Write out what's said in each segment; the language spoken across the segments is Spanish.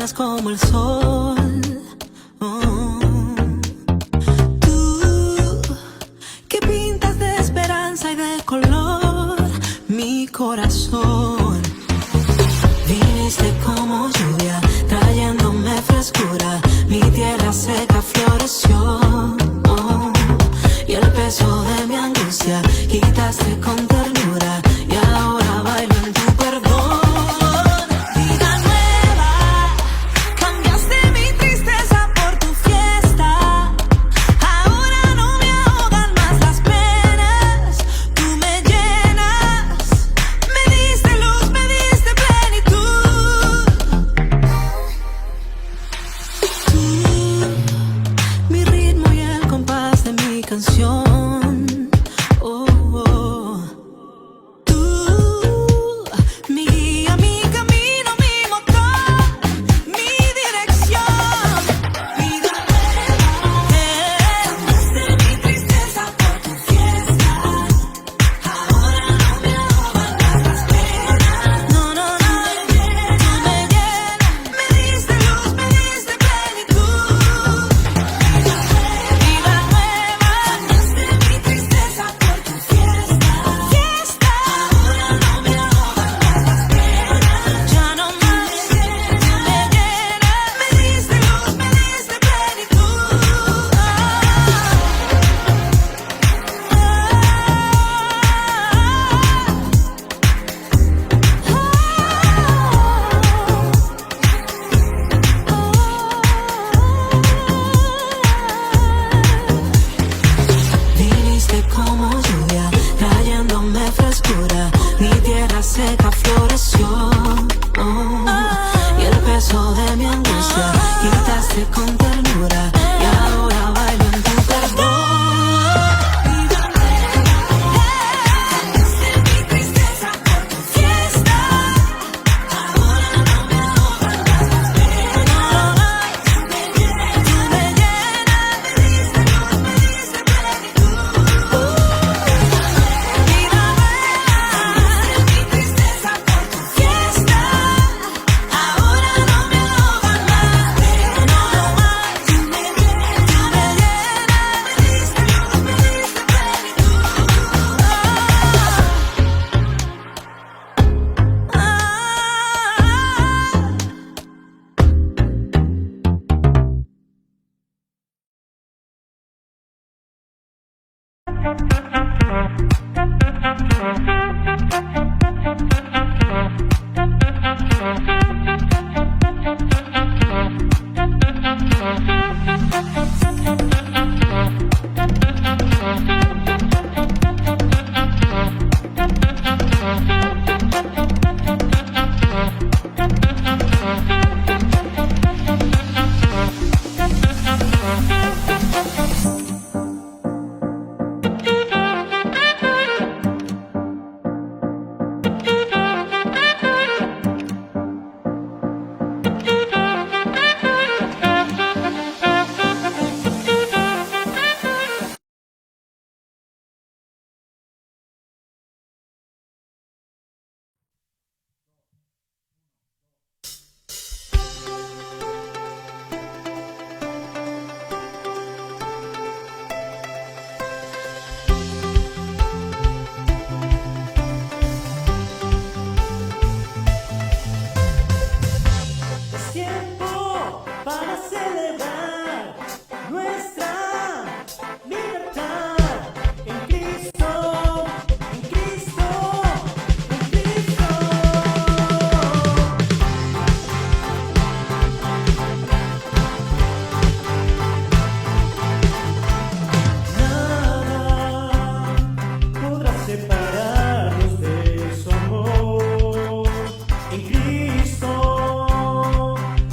brillas como el sol. Oh. Tú que pintas de esperanza y de color mi corazón. Viniste como lluvia, trayéndome frescura. Mi tierra seca floreció. Oh. Y el peso de mi angustia quitaste con ternura. Y ahora bailo en tu perdón. Vida nueva, cambiaste mi tristeza por tu fiesta. Ahora no me ahogan más las penas. Tú me llenas, me diste luz, me diste plenitud. Tú, mi ritmo y el compás de mi canción. Mi tierra seca floreció. Oh. Y el peso de mi angustia quitaste con ternura. Y ahora bailo en tu perdón. Cambiaste mi tristeza por tu fiesta. Ahora no me ahogan más las penas. Tú me llenas, me diste luz, me diste plenitud.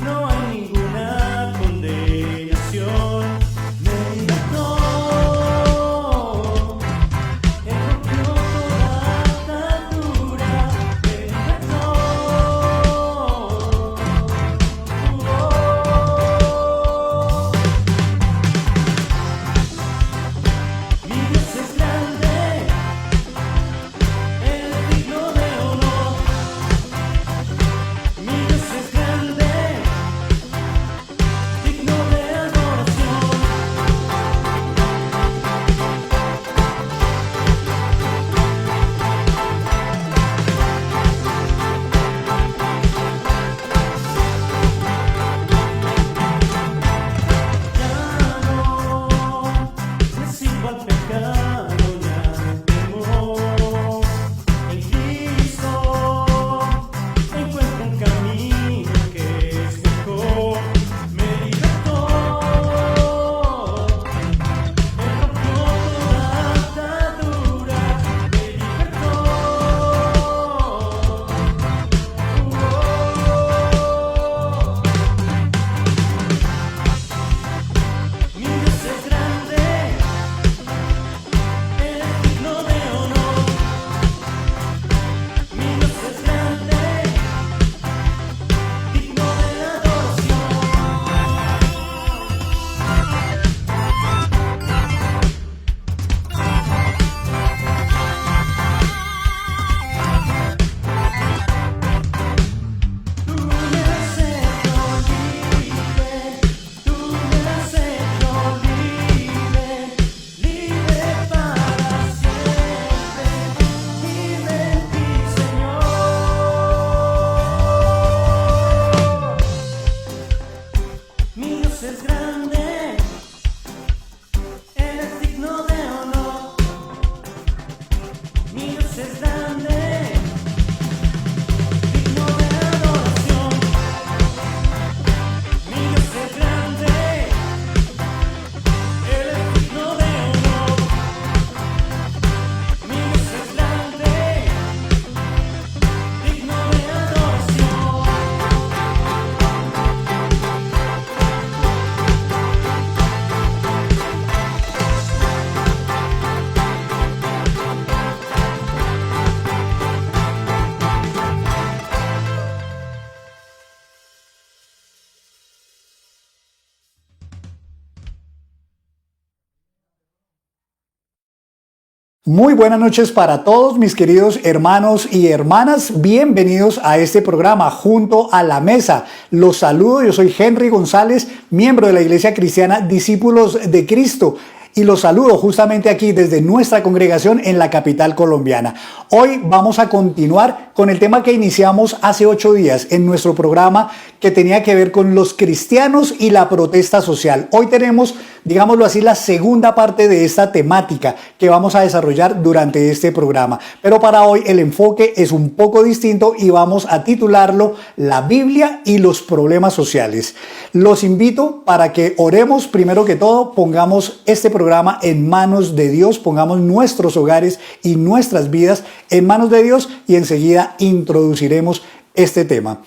No Muy buenas noches para todos mis queridos hermanos y hermanas. Bienvenidos a este programa Junto a la Mesa. Los saludo, yo soy Henry González, miembro de la Iglesia Cristiana Discípulos de Cristo. Y los saludo justamente aquí desde nuestra congregación en la capital colombiana. Hoy vamos a continuar con el tema que iniciamos hace 8 días en nuestro programa que tenía que ver con los cristianos y la protesta social. Hoy tenemos, digámoslo así, la segunda parte de esta temática que vamos a desarrollar durante este programa. Pero para hoy el enfoque es un poco distinto y vamos a titularlo La Biblia y los problemas sociales. Los invito para que oremos primero que todo, pongamos este programa en manos de Dios, pongamos nuestros hogares y nuestras vidas en manos de Dios y enseguida introduciremos este tema.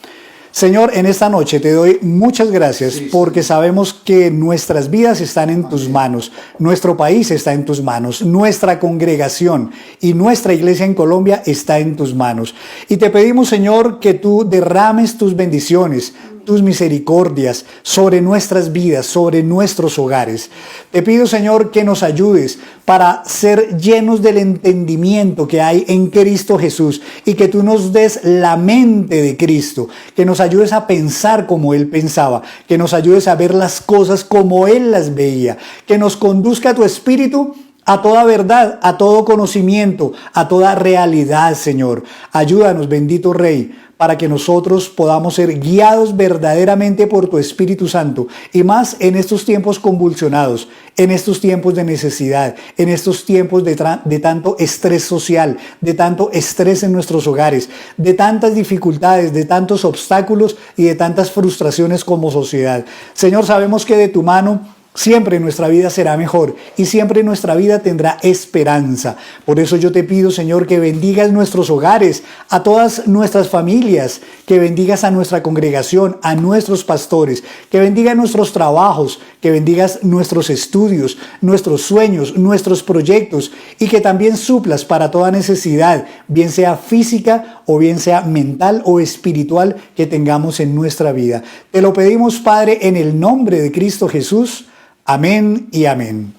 Señor, en esta noche te doy muchas gracias porque sabemos que nuestras vidas están en tus manos, nuestro país está en tus manos, nuestra congregación y nuestra iglesia en Colombia está en tus manos. Y te pedimos, Señor, que tú derrames tus bendiciones, tus misericordias sobre nuestras vidas, sobre nuestros hogares. Te pido, Señor, que nos ayudes para ser llenos del entendimiento que hay en Cristo Jesús y que tú nos des la mente de Cristo, que nos ayudes a pensar como Él pensaba, que nos ayudes a ver las cosas como Él las veía, que nos conduzca tu Espíritu a toda verdad, a todo conocimiento, a toda realidad, Señor. Ayúdanos, bendito Rey, para que nosotros podamos ser guiados verdaderamente por tu Espíritu Santo, y más en estos tiempos convulsionados, en estos tiempos de necesidad, en estos tiempos de tanto estrés social, de tanto estrés en nuestros hogares, de tantas dificultades, de tantos obstáculos y de tantas frustraciones como sociedad. Señor, sabemos que de tu mano siempre nuestra vida será mejor y siempre nuestra vida tendrá esperanza. Por eso yo te pido, Señor, que bendigas nuestros hogares, a todas nuestras familias, que bendigas a nuestra congregación, a nuestros pastores, que bendigas nuestros trabajos, que bendigas nuestros estudios, nuestros sueños, nuestros proyectos y que también suplas para toda necesidad, bien sea física o bien sea mental o espiritual que tengamos en nuestra vida. Te lo pedimos, Padre, en el nombre de Cristo Jesús. Amén y amén.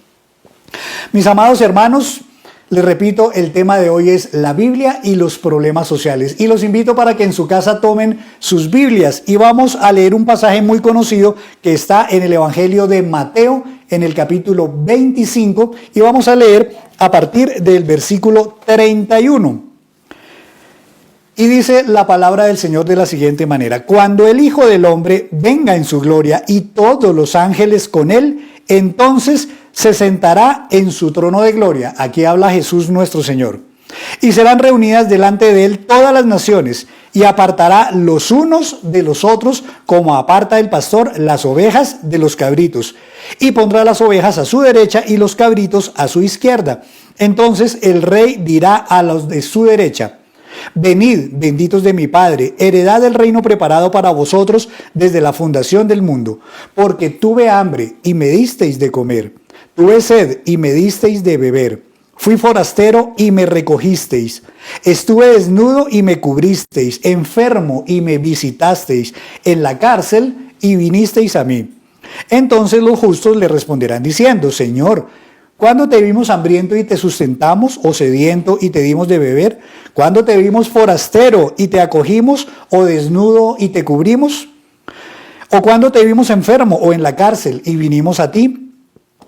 Mis amados hermanos, les repito, el tema de hoy es la Biblia y los problemas sociales. Y los invito para que en su casa tomen sus Biblias y vamos a leer un pasaje muy conocido que está en el Evangelio de Mateo, en el capítulo 25, y vamos a leer a partir del versículo 31. Y dice la palabra del Señor de la siguiente manera: cuando el Hijo del Hombre venga en su gloria y todos los ángeles con él, entonces se sentará en su trono de gloria. Aquí habla Jesús nuestro Señor. Y serán reunidas delante de él todas las naciones, y apartará los unos de los otros, como aparta el pastor las ovejas de los cabritos. Y pondrá las ovejas a su derecha y los cabritos a su izquierda. Entonces el rey dirá a los de su derecha: venid, benditos de mi Padre, heredad del reino preparado para vosotros desde la fundación del mundo. Porque tuve hambre y me disteis de comer, tuve sed y me disteis de beber, fui forastero y me recogisteis, estuve desnudo y me cubristeis, enfermo y me visitasteis, en la cárcel y vinisteis a mí. Entonces los justos le responderán diciendo: Señor, ¿cuándo te vimos hambriento y te sustentamos, o sediento y te dimos de beber? ¿Cuándo te vimos forastero y te acogimos, o desnudo y te cubrimos? ¿O cuándo te vimos enfermo o en la cárcel y vinimos a ti?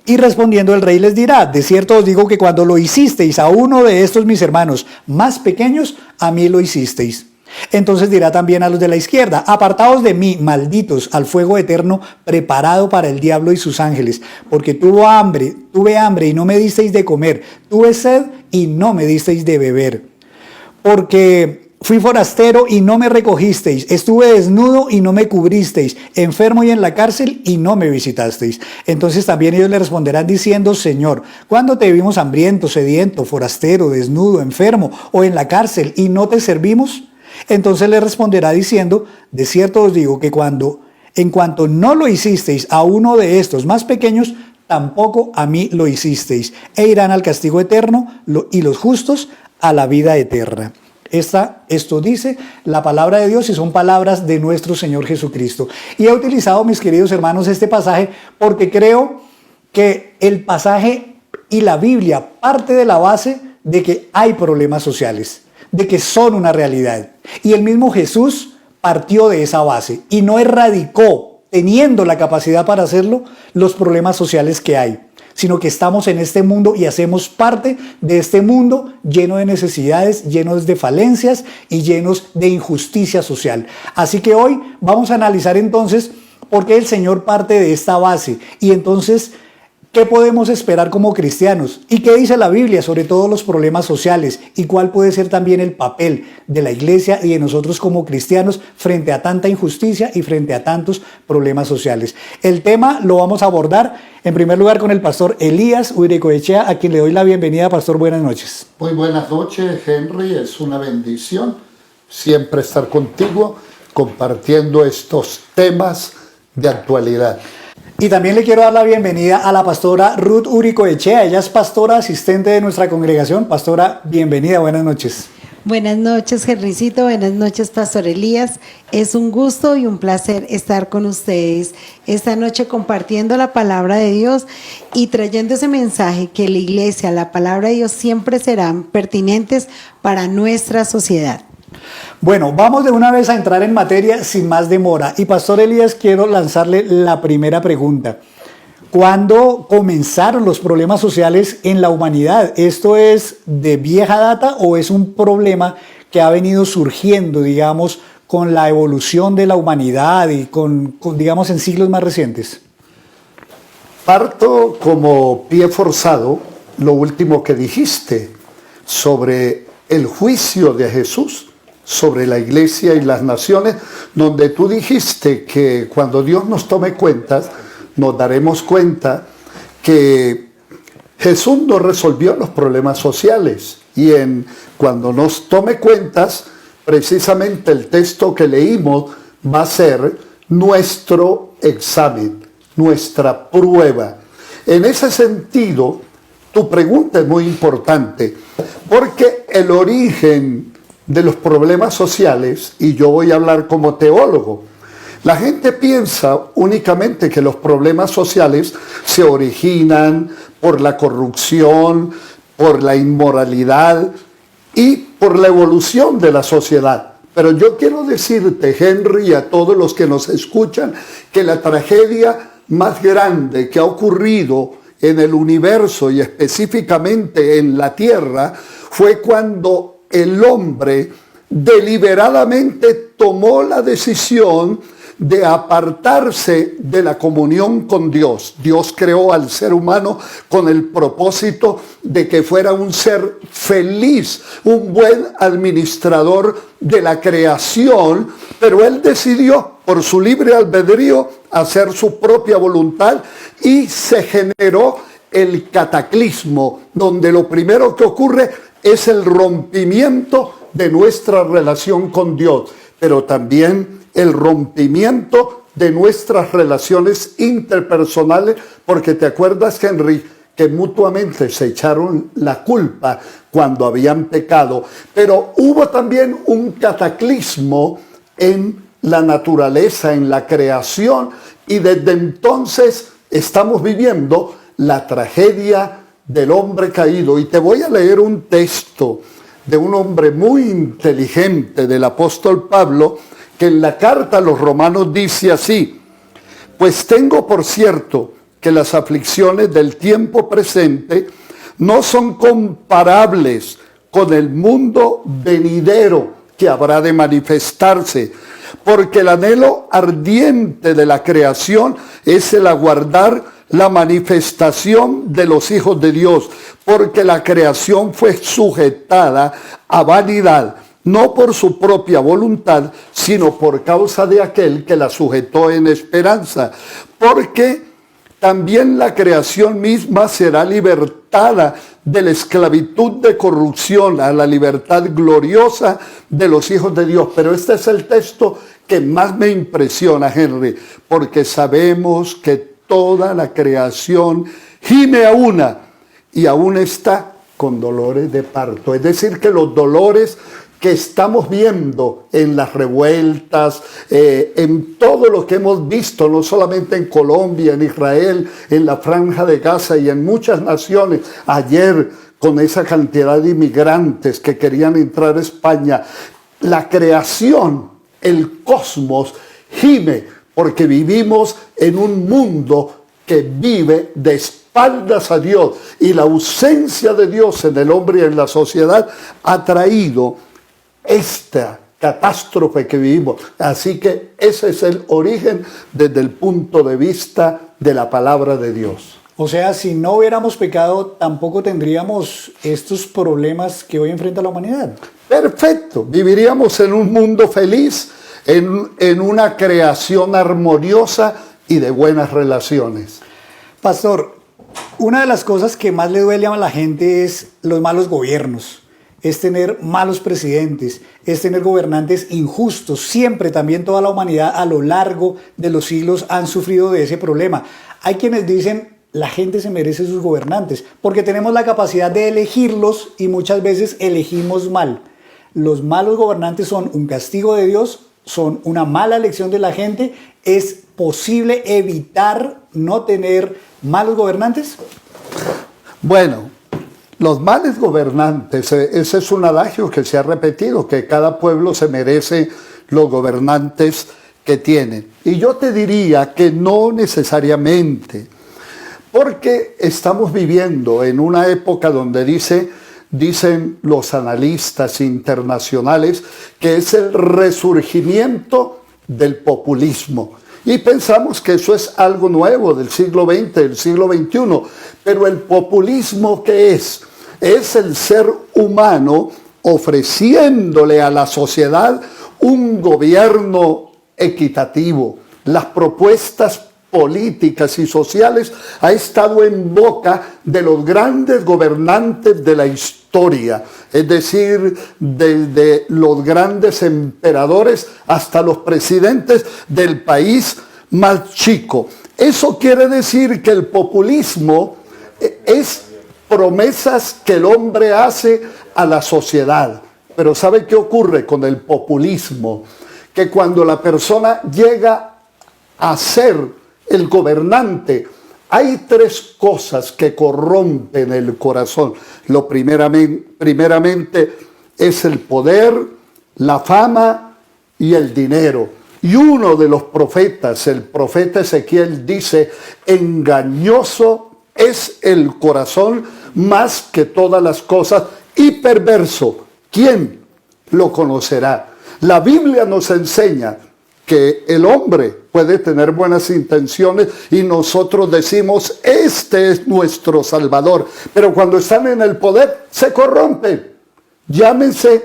Y respondiendo el rey les dirá: de cierto os digo que cuando lo hicisteis a uno de estos mis hermanos más pequeños, a mí lo hicisteis. Entonces dirá también a los de la izquierda: apartaos de mí, malditos, al fuego eterno preparado para el diablo y sus ángeles, porque tuve hambre y no me disteis de comer, tuve sed y no me disteis de beber, porque fui forastero y no me recogisteis, estuve desnudo y no me cubristeis, enfermo y en la cárcel y no me visitasteis. Entonces también ellos le responderán diciendo: Señor, ¿cuándo te vimos hambriento, sediento, forastero, desnudo, enfermo o en la cárcel y no te servimos? Entonces le responderá diciendo: de cierto os digo que en cuanto no lo hicisteis a uno de estos más pequeños, tampoco a mí lo hicisteis. E irán al castigo eterno y los justos a la vida eterna. Esto dice la palabra de Dios y son palabras de nuestro Señor Jesucristo. Y he utilizado, mis queridos hermanos, este pasaje porque creo que el pasaje y la Biblia parte de la base de que hay problemas sociales, de que son una realidad. Y el mismo Jesús partió de esa base y no erradicó, teniendo la capacidad para hacerlo, los problemas sociales que hay, sino que estamos en este mundo y hacemos parte de este mundo lleno de necesidades, llenos de falencias y llenos de injusticia social. Así que hoy vamos a analizar entonces por qué el Señor parte de esta base y entonces ¿qué podemos esperar como cristianos? ¿Y qué dice la Biblia sobre todos los problemas sociales? ¿Y cuál puede ser también el papel de la iglesia y de nosotros como cristianos frente a tanta injusticia y frente a tantos problemas sociales? El tema lo vamos a abordar en primer lugar con el pastor Elías Uricoechea, a quien le doy la bienvenida. Pastor, buenas noches. Muy buenas noches, Henry. Es una bendición siempre estar contigo compartiendo estos temas de actualidad. Y también le quiero dar la bienvenida a la pastora Ruth Uricoechea. Ella es pastora asistente de nuestra congregación. Pastora, bienvenida, buenas noches. Buenas noches, Henricito. Buenas noches, Pastor Elías. Es un gusto y un placer estar con ustedes esta noche compartiendo la palabra de Dios y trayendo ese mensaje que la iglesia, la palabra de Dios siempre serán pertinentes para nuestra sociedad. Bueno, vamos de una vez a entrar en materia sin más demora. Y Pastor Elías, quiero lanzarle la primera pregunta. ¿Cuándo comenzaron los problemas sociales en la humanidad? ¿Esto es de vieja data o es un problema que ha venido surgiendo, digamos, con la evolución de la humanidad y con digamos, en siglos más recientes? Parto como pie forzado lo último que dijiste sobre el juicio de Jesús sobre la iglesia y las naciones, donde tú dijiste que cuando Dios nos tome cuentas, nos daremos cuenta que Jesús no resolvió los problemas sociales. Y cuando nos tome cuentas, precisamente el texto que leímos va a ser nuestro examen, nuestra prueba. En ese sentido, tu pregunta es muy importante, porque el origen de los problemas sociales, y yo voy a hablar como teólogo, la gente piensa únicamente que los problemas sociales se originan por la corrupción, por la inmoralidad y por la evolución de la sociedad. Pero yo quiero decirte, Henry, y a todos los que nos escuchan, que la tragedia más grande que ha ocurrido en el universo y específicamente en la tierra fue cuando el hombre deliberadamente tomó la decisión de apartarse de la comunión con Dios. Dios creó al ser humano con el propósito de que fuera un ser feliz, un buen administrador de la creación, pero él decidió por su libre albedrío hacer su propia voluntad y se generó el cataclismo, donde lo primero que ocurre es el rompimiento de nuestra relación con Dios, pero también el rompimiento de nuestras relaciones interpersonales, porque te acuerdas, Henry, que mutuamente se echaron la culpa cuando habían pecado, pero hubo también un cataclismo en la naturaleza, en la creación, y desde entonces estamos viviendo la tragedia del hombre caído. Y te voy a leer un texto de un hombre muy inteligente, del apóstol Pablo, que en la carta a los romanos dice así: pues tengo por cierto que las aflicciones del tiempo presente no son comparables con el mundo venidero que habrá de manifestarse, porque el anhelo ardiente de la creación es el aguardar la manifestación de los hijos de Dios, porque la creación fue sujetada a vanidad, no por su propia voluntad, sino por causa de aquel que la sujetó en esperanza, porque también la creación misma será libertada de la esclavitud de corrupción a la libertad gloriosa de los hijos de Dios. Pero este es el texto que más me impresiona, Henry, porque sabemos que toda la creación gime a una y aún está con dolores de parto. Es decir, que los dolores que estamos viendo en las revueltas, en todo lo que hemos visto, no solamente en Colombia, en Israel, en la Franja de Gaza y en muchas naciones, ayer con esa cantidad de inmigrantes que querían entrar a España. La creación, el cosmos, gime porque vivimos en un mundo que vive de espaldas a Dios, y la ausencia de Dios en el hombre y en la sociedad ha traído esta catástrofe que vivimos. Así que ese es el origen desde el punto de vista de la palabra de Dios. O sea, si no hubiéramos pecado, tampoco tendríamos estos problemas que hoy enfrenta la humanidad. Perfecto, viviríamos en un mundo feliz, en una creación armoniosa y de buenas relaciones. Pastor, una de las cosas que más le duele a la gente es los malos gobiernos, es tener malos presidentes, es tener gobernantes injustos. Siempre, también toda la humanidad a lo largo de los siglos han sufrido de ese problema. Hay quienes dicen, la gente se merece sus gobernantes, porque tenemos la capacidad de elegirlos y muchas veces elegimos mal. Los malos gobernantes son un castigo de Dios, son una mala elección de la gente. ¿Es posible evitar no tener malos gobernantes? Bueno, los males gobernantes, ese es un adagio que se ha repetido, que cada pueblo se merece los gobernantes que tienen. Y yo te diría que no necesariamente, porque estamos viviendo en una época donde dicen los analistas internacionales que es el resurgimiento del populismo. Y pensamos que eso es algo nuevo del siglo XX, del siglo XXI. Pero el populismo, ¿qué es? Es el ser humano ofreciéndole a la sociedad un gobierno equitativo. Las propuestas políticas y sociales ha estado en boca de los grandes gobernantes de la historia, es decir, desde los grandes emperadores hasta los presidentes del país más chico. Eso quiere decir que el populismo es promesas que el hombre hace a la sociedad. Pero ¿sabe qué ocurre con el populismo? Que cuando la persona llega a ser el gobernante, hay tres cosas que corrompen el corazón. Lo primeramente es el poder, la fama y el dinero. Y uno de los profetas, el profeta Ezequiel, dice: engañoso es el corazón más que todas las cosas, y perverso, ¿quién lo conocerá? La Biblia nos enseña que el hombre puede tener buenas intenciones y nosotros decimos, este es nuestro Salvador, pero cuando están en el poder se corrompen. Llámense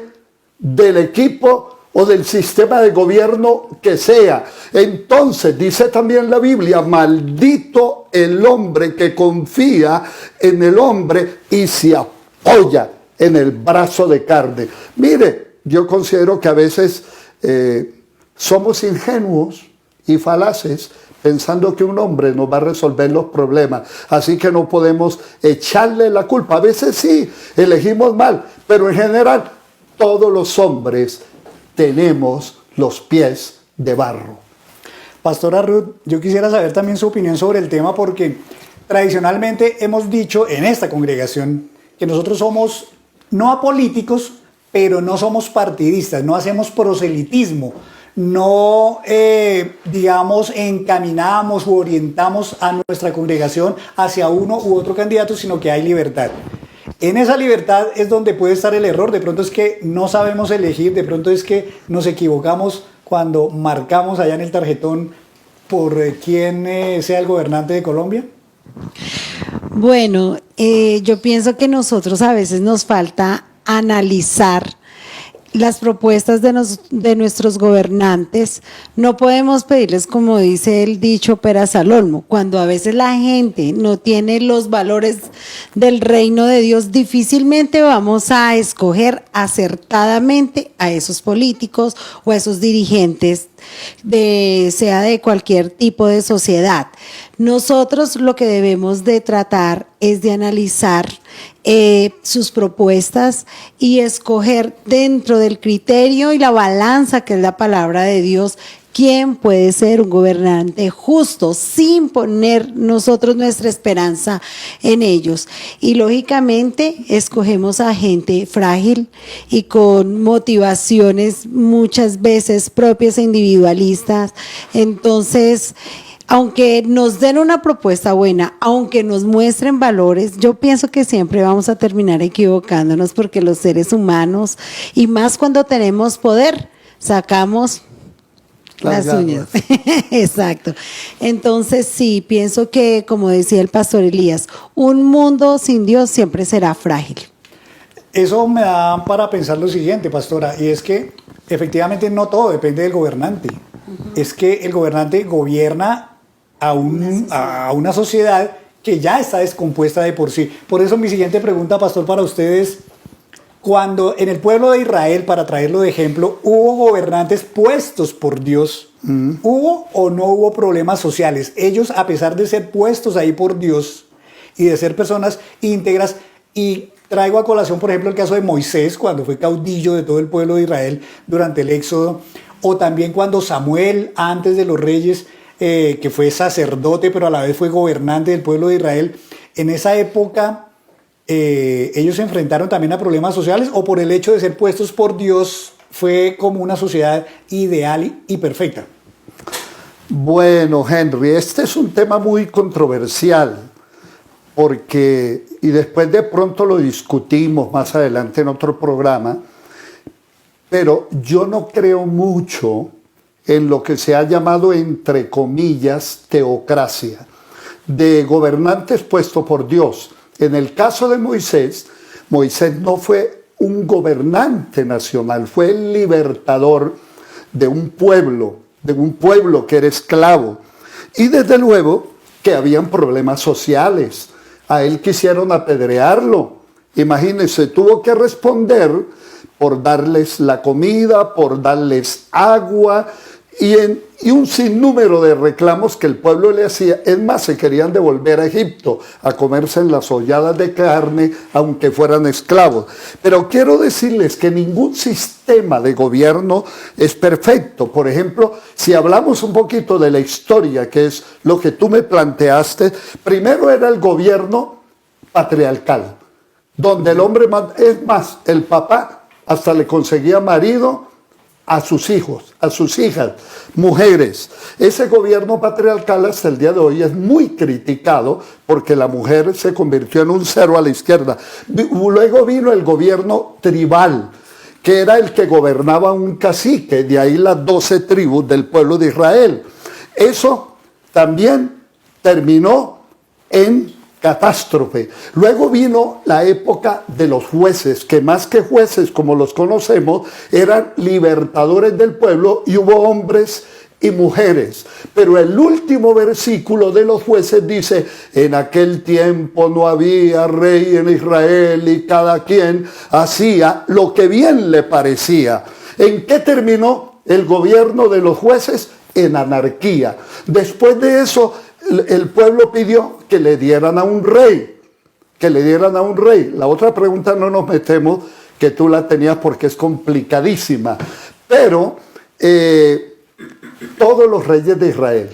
del equipo o del sistema de gobierno que sea. Entonces dice también la Biblia: maldito el hombre que confía en el hombre y se apoya en el brazo de carne. Mire, yo considero que a veces somos ingenuos y falaces pensando que un hombre nos va a resolver los problemas. Así que no podemos echarle la culpa. A veces sí, elegimos mal, pero en general todos los hombres tenemos los pies de barro. Pastora Ruth, yo quisiera saber también su opinión sobre el tema, porque tradicionalmente hemos dicho en esta congregación que nosotros somos no apolíticos, pero no somos partidistas, no hacemos proselitismo, no, digamos, encaminamos u orientamos a nuestra congregación hacia uno u otro candidato, sino que hay libertad. En esa libertad es donde puede estar el error. De pronto es que no sabemos elegir, de pronto es que nos equivocamos cuando marcamos allá en el tarjetón por quién sea el gobernante de Colombia. Bueno, yo pienso que nosotros a veces nos falta analizar las propuestas de nuestros gobernantes. No podemos pedirles, como dice el dicho, peras al olmo. Cuando a veces la gente no tiene los valores del reino de Dios, difícilmente vamos a escoger acertadamente a esos políticos o a esos dirigentes, sea de cualquier tipo de sociedad. Nosotros lo que debemos de tratar es de analizar sus propuestas y escoger dentro del criterio y la balanza que es la palabra de Dios, ¿quién puede ser un gobernante justo sin poner nosotros nuestra esperanza en ellos? Y lógicamente escogemos a gente frágil y con motivaciones muchas veces propias e individualistas. Entonces, aunque nos den una propuesta buena, aunque nos muestren valores, yo pienso que siempre vamos a terminar equivocándonos, porque los seres humanos, y más cuando tenemos poder, sacamos las uñas. Exacto. Entonces sí, pienso que, como decía el pastor Elías, un mundo sin Dios siempre será frágil. Eso me da para pensar lo siguiente, pastora, y es que efectivamente no todo depende del gobernante. Es que el gobernante gobierna a una sociedad que ya está descompuesta de por sí. Por eso mi siguiente pregunta, pastor, para ustedes: cuando en el pueblo de Israel, para traerlo de ejemplo, hubo gobernantes puestos por Dios, ¿hubo o no hubo problemas sociales? Ellos, a pesar de ser puestos ahí por Dios y de ser personas íntegras, y traigo a colación, por ejemplo, el caso de Moisés, cuando fue caudillo de todo el pueblo de Israel durante el Éxodo, o también cuando Samuel, antes de los reyes, que fue sacerdote, pero a la vez fue gobernante del pueblo de Israel, en esa época ellos se enfrentaron también a problemas sociales, o por el hecho de ser puestos por Dios fue como una sociedad ideal y perfecta. Bueno, Henry, este es un tema muy controversial, porque, y después de pronto lo discutimos más adelante en otro programa, pero yo no creo mucho en lo que se ha llamado, entre comillas, teocracia, de gobernantes puestos por Dios. En el caso de Moisés, Moisés no fue un gobernante nacional, fue el libertador de un pueblo que era esclavo. Y desde luego que habían problemas sociales. A él quisieron apedrearlo. Imagínense, tuvo que responder por darles la comida, por darles agua, y un sinnúmero de reclamos que el pueblo le hacía. Es más, se querían devolver a Egipto a comerse en las holladas de carne, aunque fueran esclavos. Pero quiero decirles que ningún sistema de gobierno es perfecto. Por ejemplo, si hablamos un poquito de la historia, que es lo que tú me planteaste, primero era el gobierno patriarcal, donde el hombre, es más, el papá hasta le conseguía marido a sus hijos, a sus hijas, mujeres. Ese gobierno patriarcal hasta el día de hoy es muy criticado, porque la mujer se convirtió en un cero a la izquierda. Luego vino el gobierno tribal, que era el que gobernaba un cacique, de ahí las 12 tribus del pueblo de Israel. Eso también terminó en catástrofe. Luego vino la época de los jueces, que más que jueces como los conocemos, eran libertadores del pueblo, y hubo hombres y mujeres. Pero el último versículo de los jueces dice: en aquel tiempo no había rey en Israel, y cada quien hacía lo que bien le parecía. ¿En qué terminó el gobierno de los jueces? En anarquía. Después de eso, el pueblo pidió que le dieran a un rey, La otra pregunta no nos metemos, que tú la tenías porque es complicadísima, pero todos los reyes de Israel,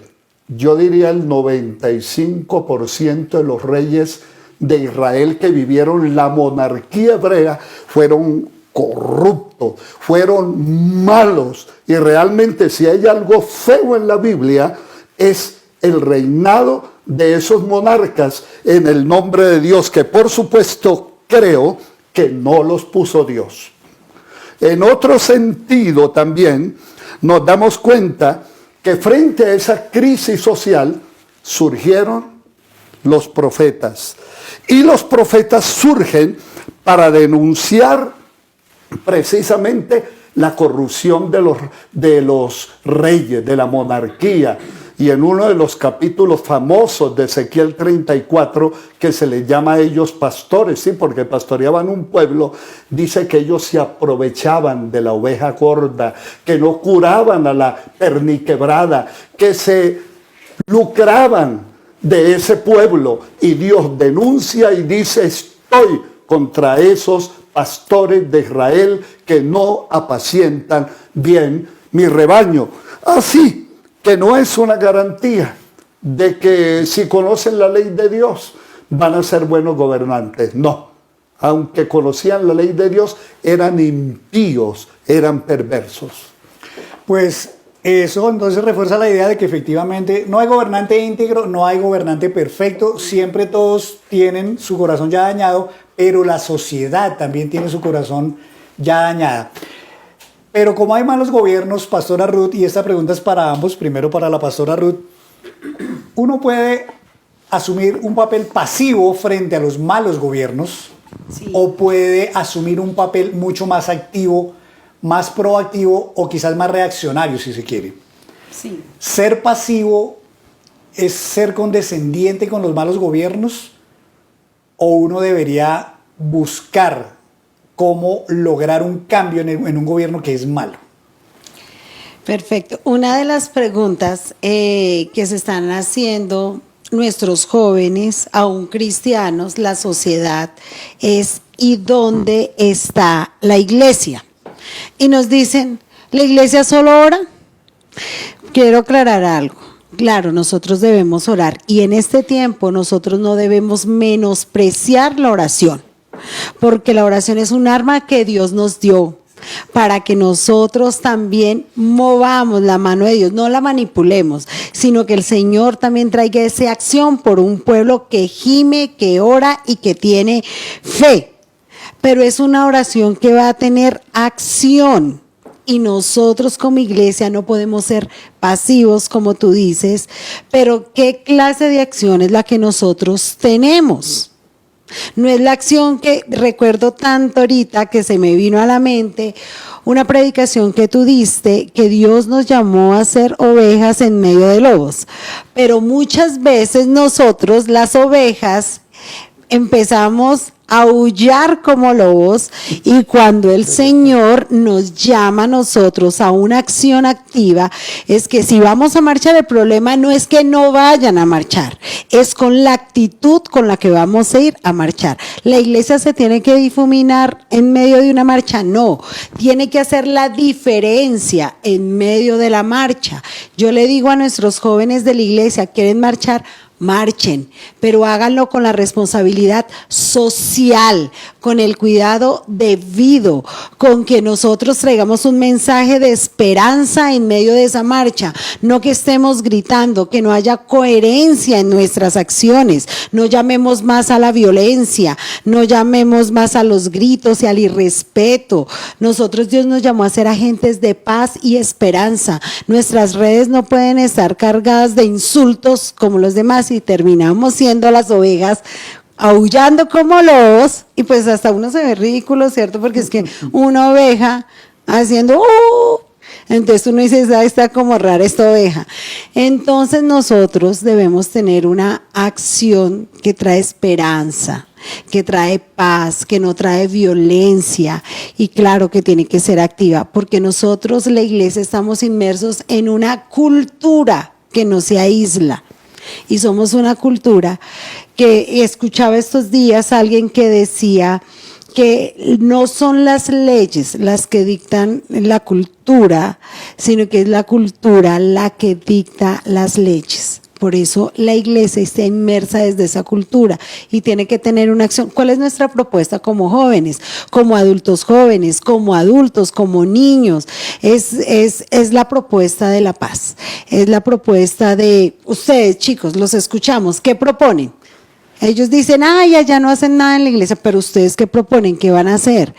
yo diría el 95% de los reyes de Israel que vivieron la monarquía hebrea, fueron corruptos, fueron malos, y realmente si hay algo feo en la Biblia es el reinado de esos monarcas en el nombre de Dios, que por supuesto creo que no los puso Dios. En otro sentido también nos damos cuenta que frente a esa crisis social surgieron los profetas, y los profetas surgen para denunciar precisamente la corrupción de los reyes, de la monarquía. Y en uno de los capítulos famosos de Ezequiel 34, que se les llama a ellos pastores, sí, porque pastoreaban un pueblo, dice que ellos se aprovechaban de la oveja gorda, que no curaban a la perniquebrada, que se lucraban de ese pueblo. Y Dios denuncia y dice: estoy contra esos pastores de Israel que no apacientan bien mi rebaño. Así que no es una garantía de que si conocen la ley de Dios van a ser buenos gobernantes. No, aunque conocían la ley de Dios, eran impíos, eran perversos. Pues eso entonces refuerza la idea de que efectivamente no hay gobernante íntegro, no hay gobernante perfecto, siempre todos tienen su corazón ya dañado, pero la sociedad también tiene su corazón ya dañada. Pero como hay malos gobiernos, Pastora Ruth, y esta pregunta es para ambos, primero para la Pastora Ruth, uno puede asumir un papel pasivo frente a los malos gobiernos, Sí. o puede asumir un papel mucho más activo, más proactivo o quizás más reaccionario, si se quiere. Sí. Ser pasivo es ser condescendiente con los malos gobiernos, o uno debería buscar cómo lograr un cambio en un gobierno que es malo. Perfecto. Una de las preguntas que se están haciendo nuestros jóvenes, aún cristianos, la sociedad, es ¿y dónde está la iglesia? Y nos dicen, ¿la iglesia solo ora? Quiero aclarar algo. Claro, nosotros debemos orar y en este tiempo nosotros no debemos menospreciar la oración, porque la oración es un arma que Dios nos dio para que nosotros también movamos la mano de Dios, no la manipulemos, sino que el Señor también traiga esa acción por un pueblo que gime, que ora y que tiene fe. Pero es una oración que va a tener acción. Y nosotros como iglesia no podemos ser pasivos, como tú dices, pero ¿qué clase de acción es la que nosotros tenemos? No es la acción que recuerdo tanto ahorita que se me vino a la mente, una predicación que tú diste, que Dios nos llamó a ser ovejas en medio de lobos. Pero muchas veces nosotros, las ovejas, empezamos a aullar como lobos, y cuando el Señor nos llama a nosotros a una acción activa, es que si vamos a marchar, el problema no es que no vayan a marchar, es con la actitud con la que vamos a ir a marchar. La iglesia se tiene que difuminar en medio de una marcha, no, tiene que hacer la diferencia en medio de la marcha. Yo le digo a nuestros jóvenes de la iglesia, ¿quieren marchar? Marchen, pero háganlo con la responsabilidad social, con el cuidado debido, con que nosotros traigamos un mensaje de esperanza en medio de esa marcha, no que estemos gritando, que no haya coherencia en nuestras acciones, no llamemos más a la violencia, no llamemos más a los gritos y al irrespeto. Nosotros, Dios nos llamó a ser agentes de paz y esperanza. Nuestras redes no pueden estar cargadas de insultos como los demás, y terminamos siendo las ovejas aullando como lobos, y pues hasta uno se ve ridículo, ¿cierto? Porque es que una oveja haciendo entonces uno dice, está como rara esta oveja. Entonces nosotros debemos tener una acción que trae esperanza, que trae paz, que no trae violencia, y claro que tiene que ser activa, porque nosotros, la iglesia, estamos inmersos en una cultura que no se aísla. Y somos una cultura que escuchaba estos días a alguien que decía que no son las leyes las que dictan la cultura, sino que es la cultura la que dicta las leyes. Por eso la iglesia está inmersa desde esa cultura y tiene que tener una acción. ¿Cuál es nuestra propuesta como jóvenes, como adultos jóvenes, como adultos, como niños? Es la propuesta de la paz, es la propuesta de ustedes, chicos, los escuchamos. ¿Qué proponen? Ellos dicen, ay, allá no hacen nada en la iglesia, pero ustedes ¿qué proponen? ¿Qué van a hacer?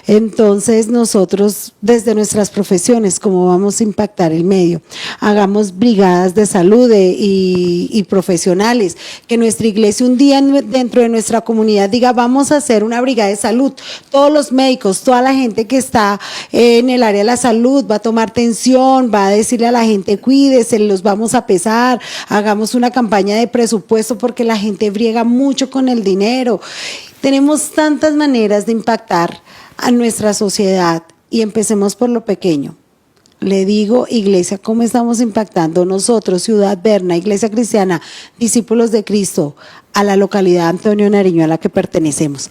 Entonces nosotros, desde nuestras profesiones, ¿cómo vamos a impactar el medio? Hagamos brigadas de salud y profesionales, que nuestra iglesia un día dentro de nuestra comunidad diga, vamos a hacer una brigada de salud. Todos los médicos, toda la gente que está en el área de la salud va a tomar tensión, va a decirle a la gente, cuídese, los vamos a pesar, hagamos una campaña de presupuesto porque la gente briega mucho con el dinero. Tenemos tantas maneras de impactar a nuestra sociedad, y empecemos por lo pequeño. Le digo, iglesia, ¿cómo estamos impactando nosotros, Ciudad Berna, Iglesia Cristiana, Discípulos de Cristo, a la localidad Antonio Nariño a la que pertenecemos?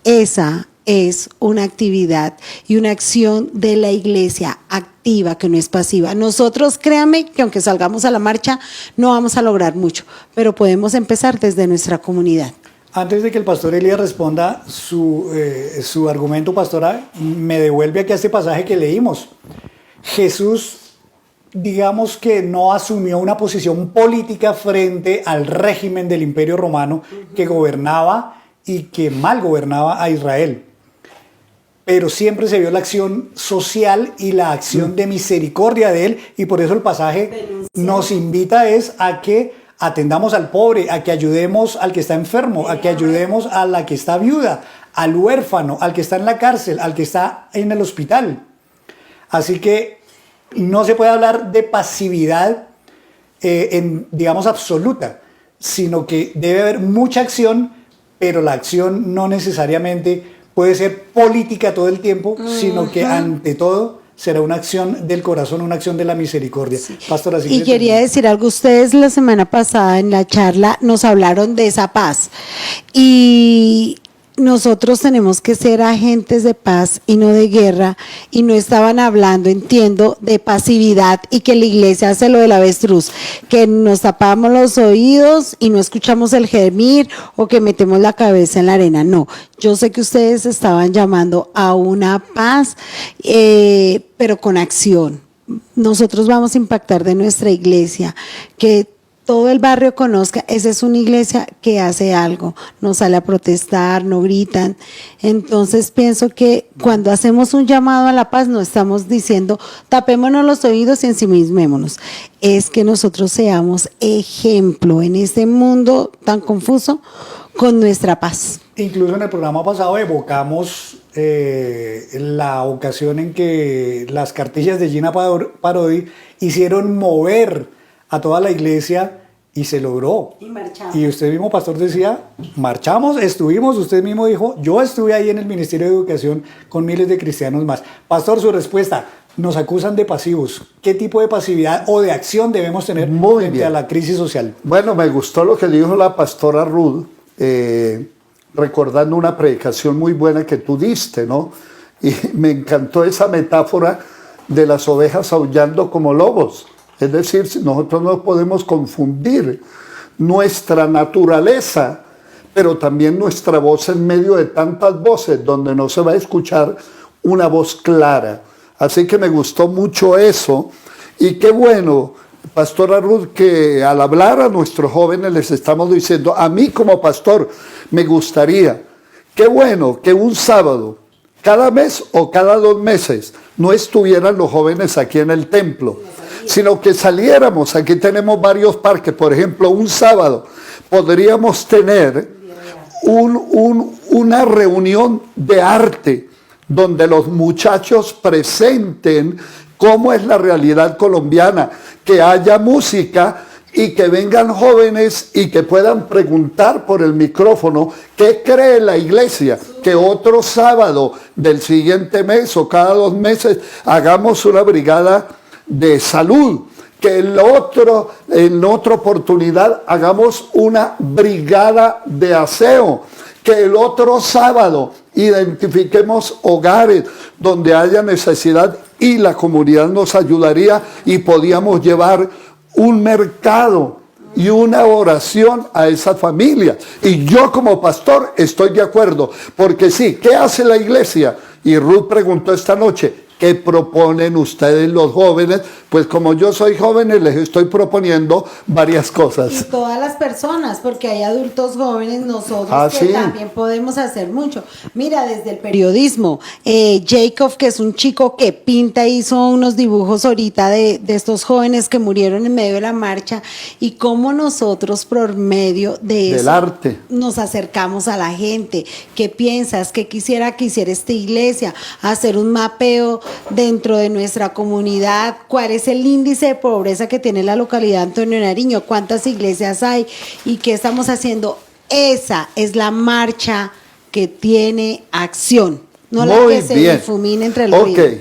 Esa es una actividad y una acción de la iglesia activa, que no es pasiva. Nosotros, créanme, que aunque salgamos a la marcha, no vamos a lograr mucho, pero podemos empezar desde nuestra comunidad. Antes de que el pastor Elías responda su argumento pastoral, me devuelve aquí a este pasaje que leímos. Jesús, digamos que no asumió una posición política frente al régimen del Imperio Romano que gobernaba y que mal gobernaba a Israel. Pero siempre se vio la acción social y la acción de misericordia de él, y por eso el pasaje nos invita a que atendamos al pobre, a que ayudemos al que está enfermo, a que ayudemos a la que está viuda, al huérfano, al que está en la cárcel, al que está en el hospital. Así que no se puede hablar de pasividad, digamos, absoluta, sino que debe haber mucha acción, pero la acción no necesariamente puede ser política todo el tiempo, sino que ante todo será una acción del corazón, una acción de la misericordia. Sí. Pastora, y quería decir algo, ustedes la semana pasada en la charla nos hablaron de esa paz, y nosotros tenemos que ser agentes de paz y no de guerra, y no estaban hablando, entiendo, de pasividad y que la iglesia hace lo del avestruz, que nos tapamos los oídos y no escuchamos el gemir o que metemos la cabeza en la arena. No, yo sé que ustedes estaban llamando a una paz, pero con acción. Nosotros vamos a impactar de nuestra iglesia, que todo el barrio conozca, esa es una iglesia que hace algo, no sale a protestar, no gritan. Entonces pienso que cuando hacemos un llamado a la paz no estamos diciendo tapémonos los oídos y ensimismémonos, es que nosotros seamos ejemplo en este mundo tan confuso con nuestra paz. Incluso en el programa pasado evocamos la ocasión en que las cartillas de Gina Parodi hicieron mover a toda la iglesia y se logró. Y marchamos. Y usted mismo, pastor, decía, marchamos, estuvimos, usted mismo dijo, yo estuve ahí en el Ministerio de Educación con miles de cristianos más. Pastor, su respuesta, nos acusan de pasivos. ¿Qué tipo de pasividad o de acción debemos tener frente a la crisis social? Bueno, me gustó lo que dijo la pastora Ruth, recordando una predicación muy buena que tú diste, ¿no? Y me encantó esa metáfora de las ovejas aullando como lobos. Es decir, nosotros no podemos confundir nuestra naturaleza, pero también nuestra voz en medio de tantas voces, donde no se va a escuchar una voz clara. Así que me gustó mucho eso. Y qué bueno, pastora Ruth, que al hablar a nuestros jóvenes les estamos diciendo, a mí como pastor me gustaría, qué bueno que un sábado, cada mes o cada 2 meses, no estuvieran los jóvenes aquí en el templo, sino que saliéramos. Aquí tenemos varios parques, por ejemplo, un sábado podríamos tener una reunión de arte donde los muchachos presenten cómo es la realidad colombiana, que haya música y que vengan jóvenes y que puedan preguntar por el micrófono qué cree la iglesia, que otro sábado del siguiente mes o cada 2 meses hagamos una brigada de salud, que en otra oportunidad hagamos una brigada de aseo, que el otro sábado identifiquemos hogares donde haya necesidad y la comunidad nos ayudaría y podíamos llevar un mercado y una oración a esa familia. Y yo como pastor estoy de acuerdo, porque sí, ¿qué hace la iglesia? Y Ruth preguntó esta noche, ¿qué proponen ustedes los jóvenes? Pues como yo soy joven, les estoy proponiendo varias cosas. Y todas las personas, porque hay adultos jóvenes, nosotros que también podemos hacer mucho. Mira, desde el periodismo, Jacob, que es un chico que pinta, hizo unos dibujos ahorita de estos jóvenes que murieron en medio de la marcha, y cómo nosotros por medio de del eso arte nos acercamos a la gente. ¿Qué piensas? ¿Qué quisiera que hiciera esta iglesia? Hacer un mapeo dentro de nuestra comunidad, cuál es el índice de pobreza que tiene la localidad de Antonio Nariño, cuántas iglesias hay y qué estamos haciendo. Esa es la marcha que tiene acción, no la que se difumina entre los ríos.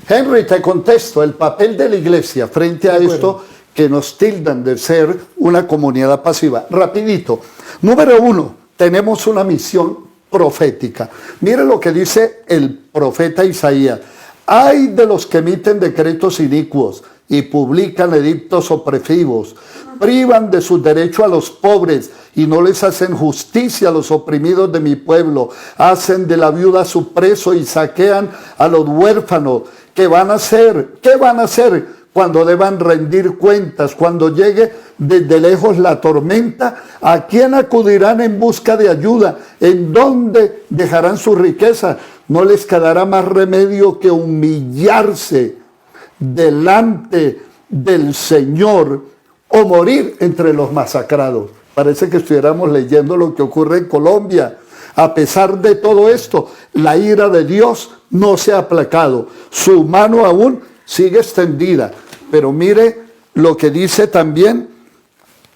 Henry, te contesto, el papel de la iglesia frente a esto que nos tildan de ser una comunidad pasiva. Rapidito. Número 1, tenemos una misión profética. Mire lo que dice el profeta Isaías. Ay de los que emiten decretos inicuos y publican edictos opresivos, privan de su derecho a los pobres y no les hacen justicia a los oprimidos de mi pueblo, hacen de la viuda su preso y saquean a los huérfanos. ¿Qué van a hacer? ¿Qué van a hacer cuando deban rendir cuentas? Cuando llegue desde lejos la tormenta, ¿a quién acudirán en busca de ayuda? ¿En dónde dejarán su riqueza? No les quedará más remedio que humillarse delante del Señor o morir entre los masacrados. Parece que estuviéramos leyendo lo que ocurre en Colombia. A pesar de todo esto, la ira de Dios no se ha aplacado. Su mano aún sigue extendida. Pero mire lo que dice también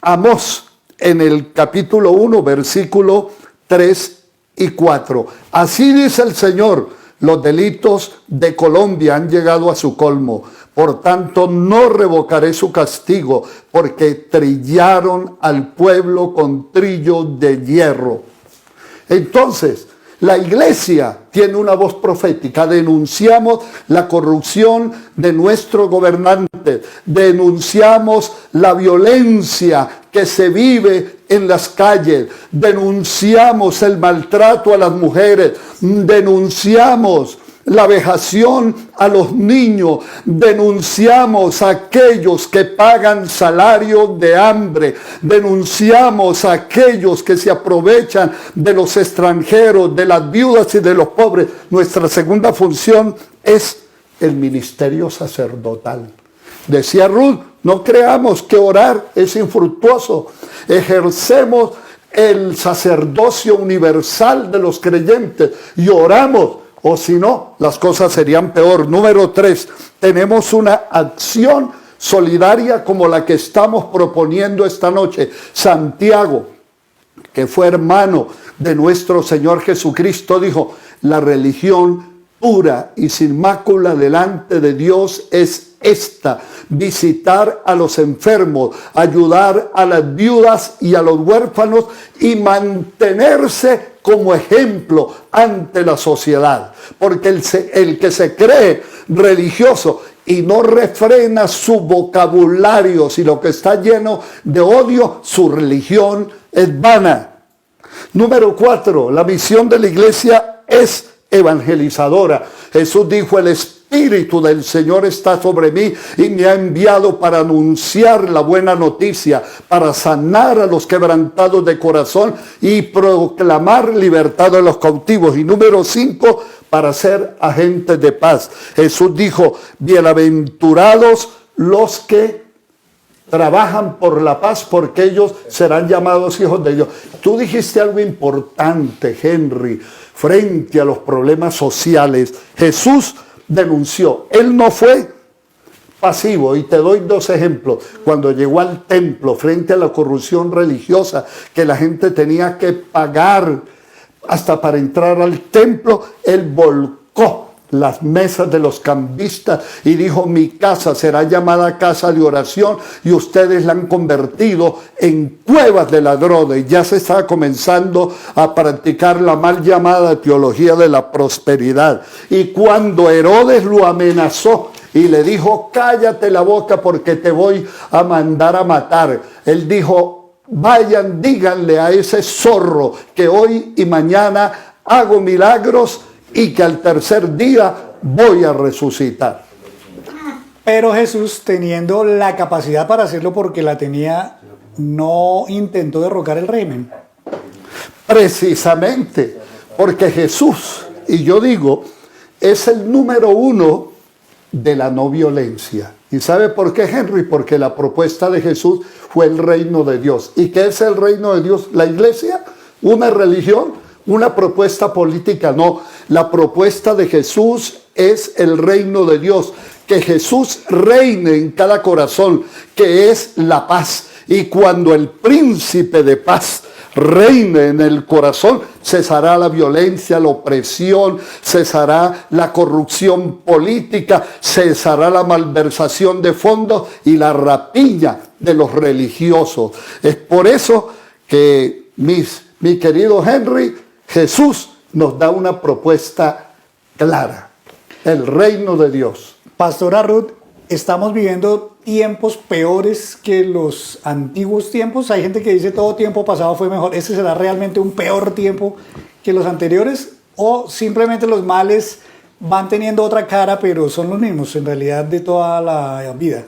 Amós en el capítulo 1, versículo 3 y 4. Así dice el Señor: los delitos de Colombia han llegado a su colmo. Por tanto, no revocaré su castigo, porque trillaron al pueblo con trillo de hierro. Entonces, la iglesia tiene una voz profética. Denunciamos la corrupción de nuestros gobernantes. Denunciamos la violencia que se vive en las calles. Denunciamos el maltrato a las mujeres. Denunciamos la vejación a los niños. Denunciamos a aquellos que pagan salario de hambre. Denunciamos a aquellos que se aprovechan de los extranjeros, de las viudas y de los pobres. Nuestra segunda función es el ministerio sacerdotal. Decía Ruth, no creamos que orar es infructuoso. Ejercemos el sacerdocio universal de los creyentes y oramos. O si no, las cosas serían peor. Número 3, tenemos una acción solidaria como la que estamos proponiendo esta noche. Santiago, que fue hermano de nuestro Señor Jesucristo, dijo: la religión pura y sin mácula delante de Dios es esta: visitar a los enfermos, ayudar a las viudas y a los huérfanos y mantenerse como ejemplo ante la sociedad. Porque el que se cree religioso y no refrena su vocabulario, sino que está lleno de odio, su religión es vana. Número 4, la misión de la iglesia es evangelizadora. Jesús dijo: el Espíritu del Señor está sobre mí y me ha enviado para anunciar la buena noticia, para sanar a los quebrantados de corazón y proclamar libertad a los cautivos. Y número 5, para ser agentes de paz. Jesús dijo: bienaventurados los que trabajan por la paz, porque ellos serán llamados hijos de Dios. Tú dijiste algo importante, Henry, frente a los problemas sociales. Jesús denunció. Él no fue pasivo, y te doy 2 ejemplos. Cuando llegó al templo, frente a la corrupción religiosa, que la gente tenía que pagar hasta para entrar al templo, él volcó las mesas de los cambistas y dijo: mi casa será llamada casa de oración, y ustedes la han convertido en cuevas de ladrones. Ya se está comenzando a practicar la mal llamada teología de la prosperidad. Y cuando Herodes lo amenazó y le dijo: cállate la boca porque te voy a mandar a matar, él dijo: vayan, díganle a ese zorro que hoy y mañana hago milagros y que al tercer día voy a resucitar. Pero Jesús, teniendo la capacidad para hacerlo porque la tenía, no intentó derrocar el régimen. Precisamente, porque Jesús, y yo digo, es el número 1 de la no violencia. ¿Y sabe por qué, Henry? Porque la propuesta de Jesús fue el reino de Dios. ¿Y qué es el reino de Dios? ¿La iglesia? ¿Una religión? ¿Una propuesta política? No, la propuesta de Jesús es el reino de Dios, que Jesús reine en cada corazón, que es la paz. Y cuando el príncipe de paz reine en el corazón, cesará la violencia, la opresión, cesará la corrupción política, cesará la malversación de fondos y la rapiña de los religiosos. Es por eso que, mi querido Henry, Jesús nos da una propuesta clara, el reino de Dios. Pastora Ruth, estamos viviendo tiempos peores que los antiguos tiempos. Hay gente que dice todo tiempo pasado fue mejor. ¿Este será realmente un peor tiempo que los anteriores? ¿O simplemente los males van teniendo otra cara, pero son los mismos en realidad de toda la vida?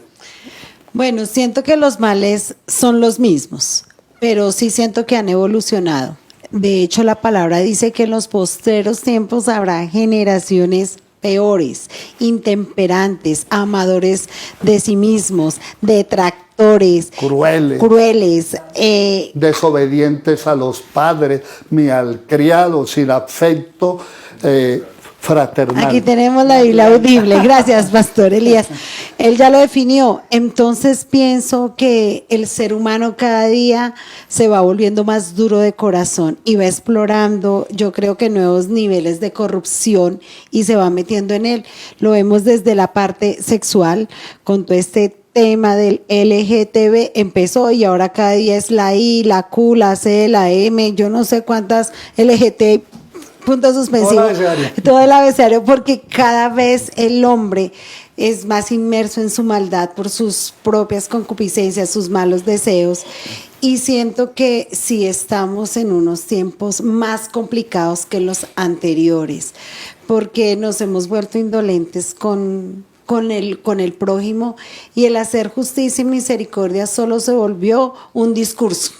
Bueno, siento que los males son los mismos, pero sí siento que han evolucionado. De hecho, la palabra dice que en los postreros tiempos habrá generaciones peores, intemperantes, amadores de sí mismos, detractores, crueles, desobedientes a los padres, malcriados, sin afecto fraternal. Aquí tenemos la Biblia audible. Gracias, Pastor Elías. Él ya lo definió. Entonces pienso que el ser humano cada día se va volviendo más duro de corazón y va explorando, yo creo que nuevos niveles de corrupción y se va metiendo en él. Lo vemos desde la parte sexual, con todo este tema del LGTB empezó y ahora cada día es la I, la Q, la C, la M, yo no sé cuántas LGT puntos suspensivos, todo el abecedario, porque cada vez el hombre es más inmerso en su maldad por sus propias concupiscencias, sus malos deseos, y siento que sí estamos en unos tiempos más complicados que los anteriores, porque nos hemos vuelto indolentes con el prójimo, y el hacer justicia y misericordia solo se volvió un discurso,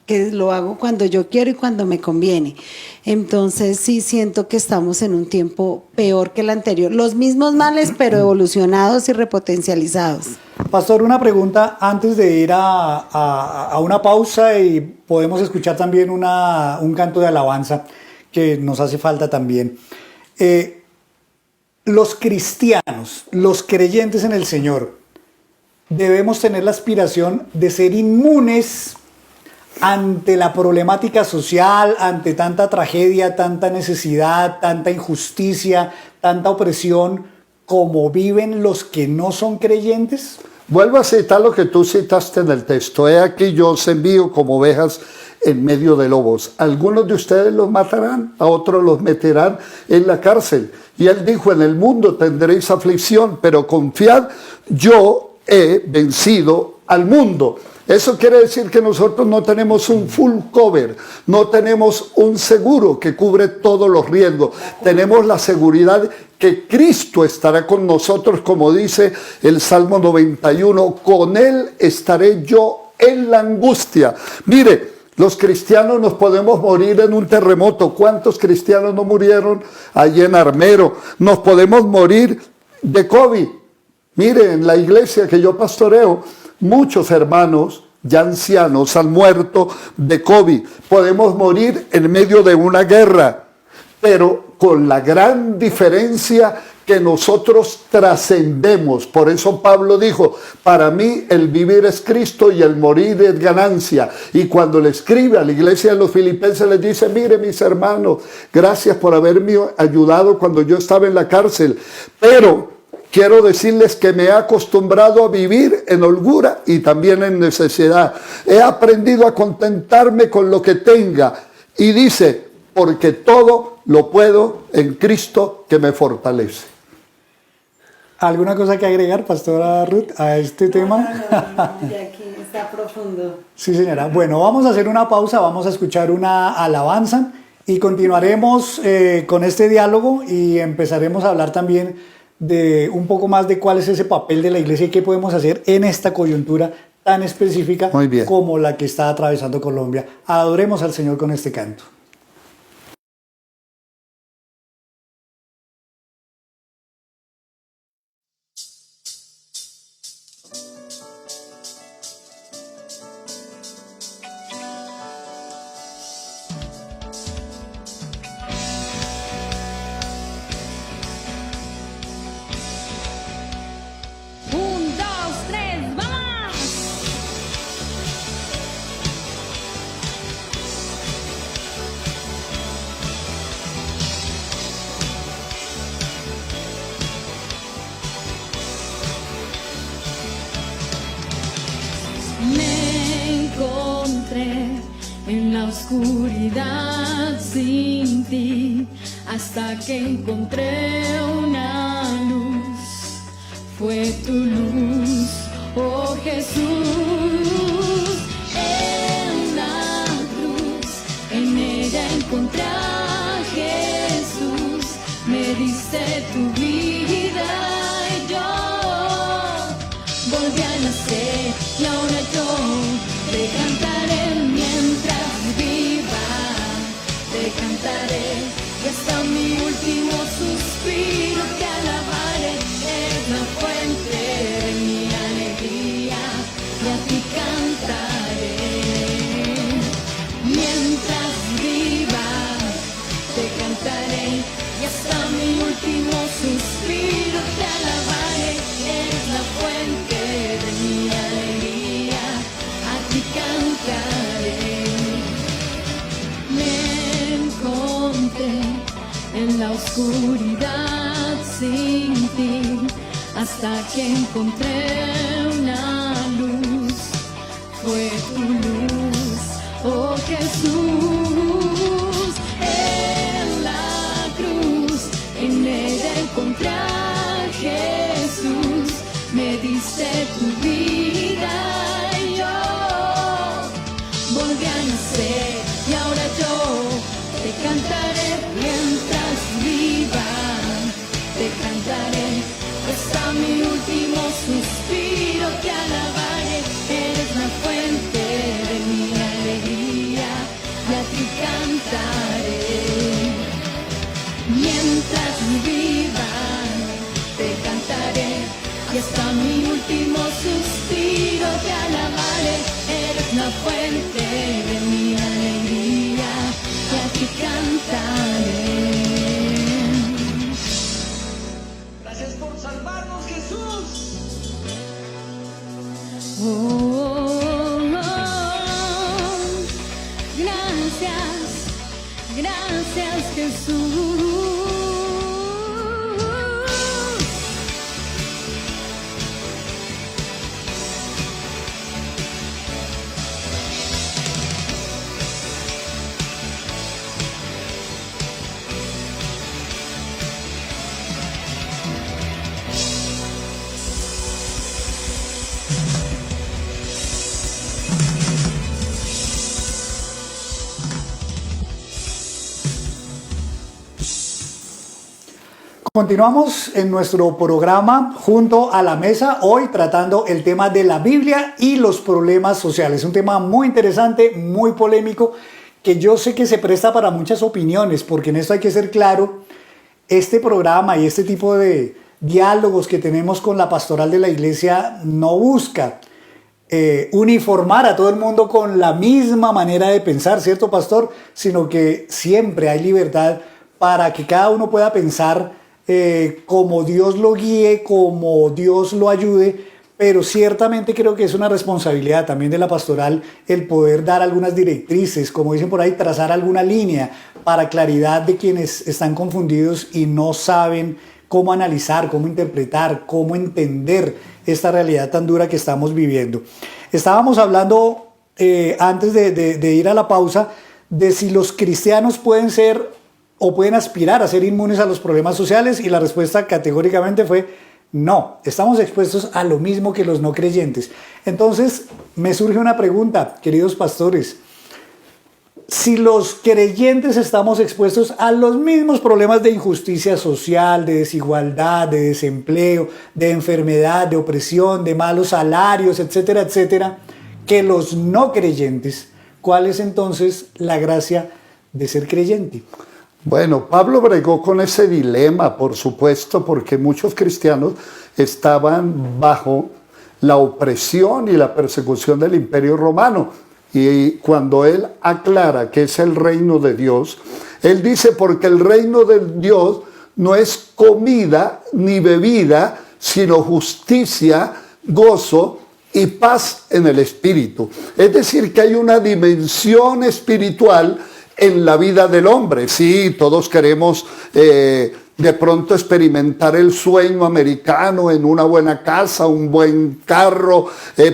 que lo hago cuando yo quiero y cuando me conviene. Entonces sí siento que estamos en un tiempo peor que el anterior. Los mismos males, pero evolucionados y repotencializados. Pastor, una pregunta antes de ir a una pausa, y podemos escuchar también un canto de alabanza que nos hace falta también. Los cristianos, los creyentes en el Señor, debemos tener la aspiración de ser inmunes ante la problemática social, ante tanta tragedia, tanta necesidad, tanta injusticia, tanta opresión, como viven los que no son creyentes. Vuelvo a citar lo que tú citaste en el texto. He aquí yo os envío como ovejas en medio de lobos. Algunos de ustedes los matarán, a otros los meterán en la cárcel. Y él dijo, en el mundo tendréis aflicción, pero confiad, yo he vencido al mundo. Eso quiere decir que nosotros no tenemos un full cover, no tenemos un seguro que cubre todos los riesgos. Tenemos la seguridad que Cristo estará con nosotros, como dice el Salmo 91, con Él estaré yo en la angustia. Mire, los cristianos nos podemos morir en un terremoto. ¿Cuántos cristianos no murieron allí en Armero? Nos podemos morir de COVID. Mire, en la iglesia que yo pastoreo, muchos hermanos ya ancianos han muerto de COVID. Podemos morir en medio de una guerra, pero con la gran diferencia que nosotros trascendemos. Por eso Pablo dijo, para mí el vivir es Cristo y el morir es ganancia. Y cuando le escribe a la iglesia de los filipenses les dice, mire mis hermanos, gracias por haberme ayudado cuando yo estaba en la cárcel, pero quiero decirles que me he acostumbrado a vivir en holgura y también en necesidad. He aprendido a contentarme con lo que tenga. Y dice, porque todo lo puedo en Cristo que me fortalece. ¿Alguna cosa que agregar, Pastora Ruth, a este tema? No, de aquí está profundo. Sí, señora. Bueno, vamos a hacer una pausa, vamos a escuchar una alabanza y continuaremos con este diálogo y empezaremos a hablar también de un poco más de cuál es ese papel de la iglesia y qué podemos hacer en esta coyuntura tan específica como la que está atravesando Colombia. Adoremos al Señor con este canto. en la oscuridad sin ti, hasta que encontré una luz. Fue tu luz, oh Jesús, en la cruz, en ella encontré a Jesús, me diste tu vida y yo volví a nacer y ahora yo te cantaré mientras viva, te cantaré y hasta mi último suspiro te alabaré, es la fuente de mi alegría y a ti cantaré. Mientras viva, te cantaré y hasta mi último suspiro te alabaré, es la fuente de mi alegría, a ti cantaré. Me encontré en la oscuridad sin ti, hasta que encontré una luz. Fue tu luz, oh Jesús, en la cruz, en ella encontré a Jesús, me diste tu vida y yo volví a nacer y ahora yo te cantaré mientras viva, te cantaré hasta mi último suspiro te alabaré, eres la fuente de mi alegría y a ti cantaré. Mientras viva, te cantaré y hasta mi último suspiro te alabaré, eres la fuente de mi alegría y a ti cantaré. Gracias por salvarnos, Jesús. Oh, oh, oh. Gracias, gracias Jesús. Continuamos en nuestro programa Junto a la Mesa, hoy tratando el tema de la Biblia y los problemas sociales. Un tema muy interesante, muy polémico, que yo sé que se presta para muchas opiniones, porque en esto hay que ser claro, este programa y este tipo de diálogos que tenemos con la pastoral de la iglesia no busca uniformar a todo el mundo con la misma manera de pensar, ¿cierto, pastor? Sino que siempre hay libertad para que cada uno pueda pensar como Dios lo guíe, como Dios lo ayude, pero ciertamente creo que es una responsabilidad también de la pastoral el poder dar algunas directrices, como dicen por ahí, trazar alguna línea para claridad de quienes están confundidos y no saben cómo analizar, cómo interpretar, cómo entender esta realidad tan dura que estamos viviendo. Estábamos hablando antes de ir a la pausa de si los cristianos pueden ser o pueden aspirar a ser inmunes a los problemas sociales, y la respuesta categóricamente fue no, estamos expuestos a lo mismo que los no creyentes. Entonces me surge una pregunta, queridos pastores: si los creyentes estamos expuestos a los mismos problemas de injusticia social, de desigualdad, de desempleo, de enfermedad, de opresión, de malos salarios, etcétera, etcétera, que los no creyentes, ¿cuál es entonces la gracia de ser creyente? Bueno, Pablo bregó con ese dilema, por supuesto, porque muchos cristianos estaban bajo la opresión y la persecución del Imperio Romano. Y cuando él aclara que es el reino de Dios, él dice, porque el reino de Dios no es comida ni bebida, sino justicia, gozo y paz en el Espíritu. Es decir, que hay una dimensión espiritual en la vida del hombre. Sí, todos queremos de pronto experimentar el sueño americano en una buena casa, un buen carro,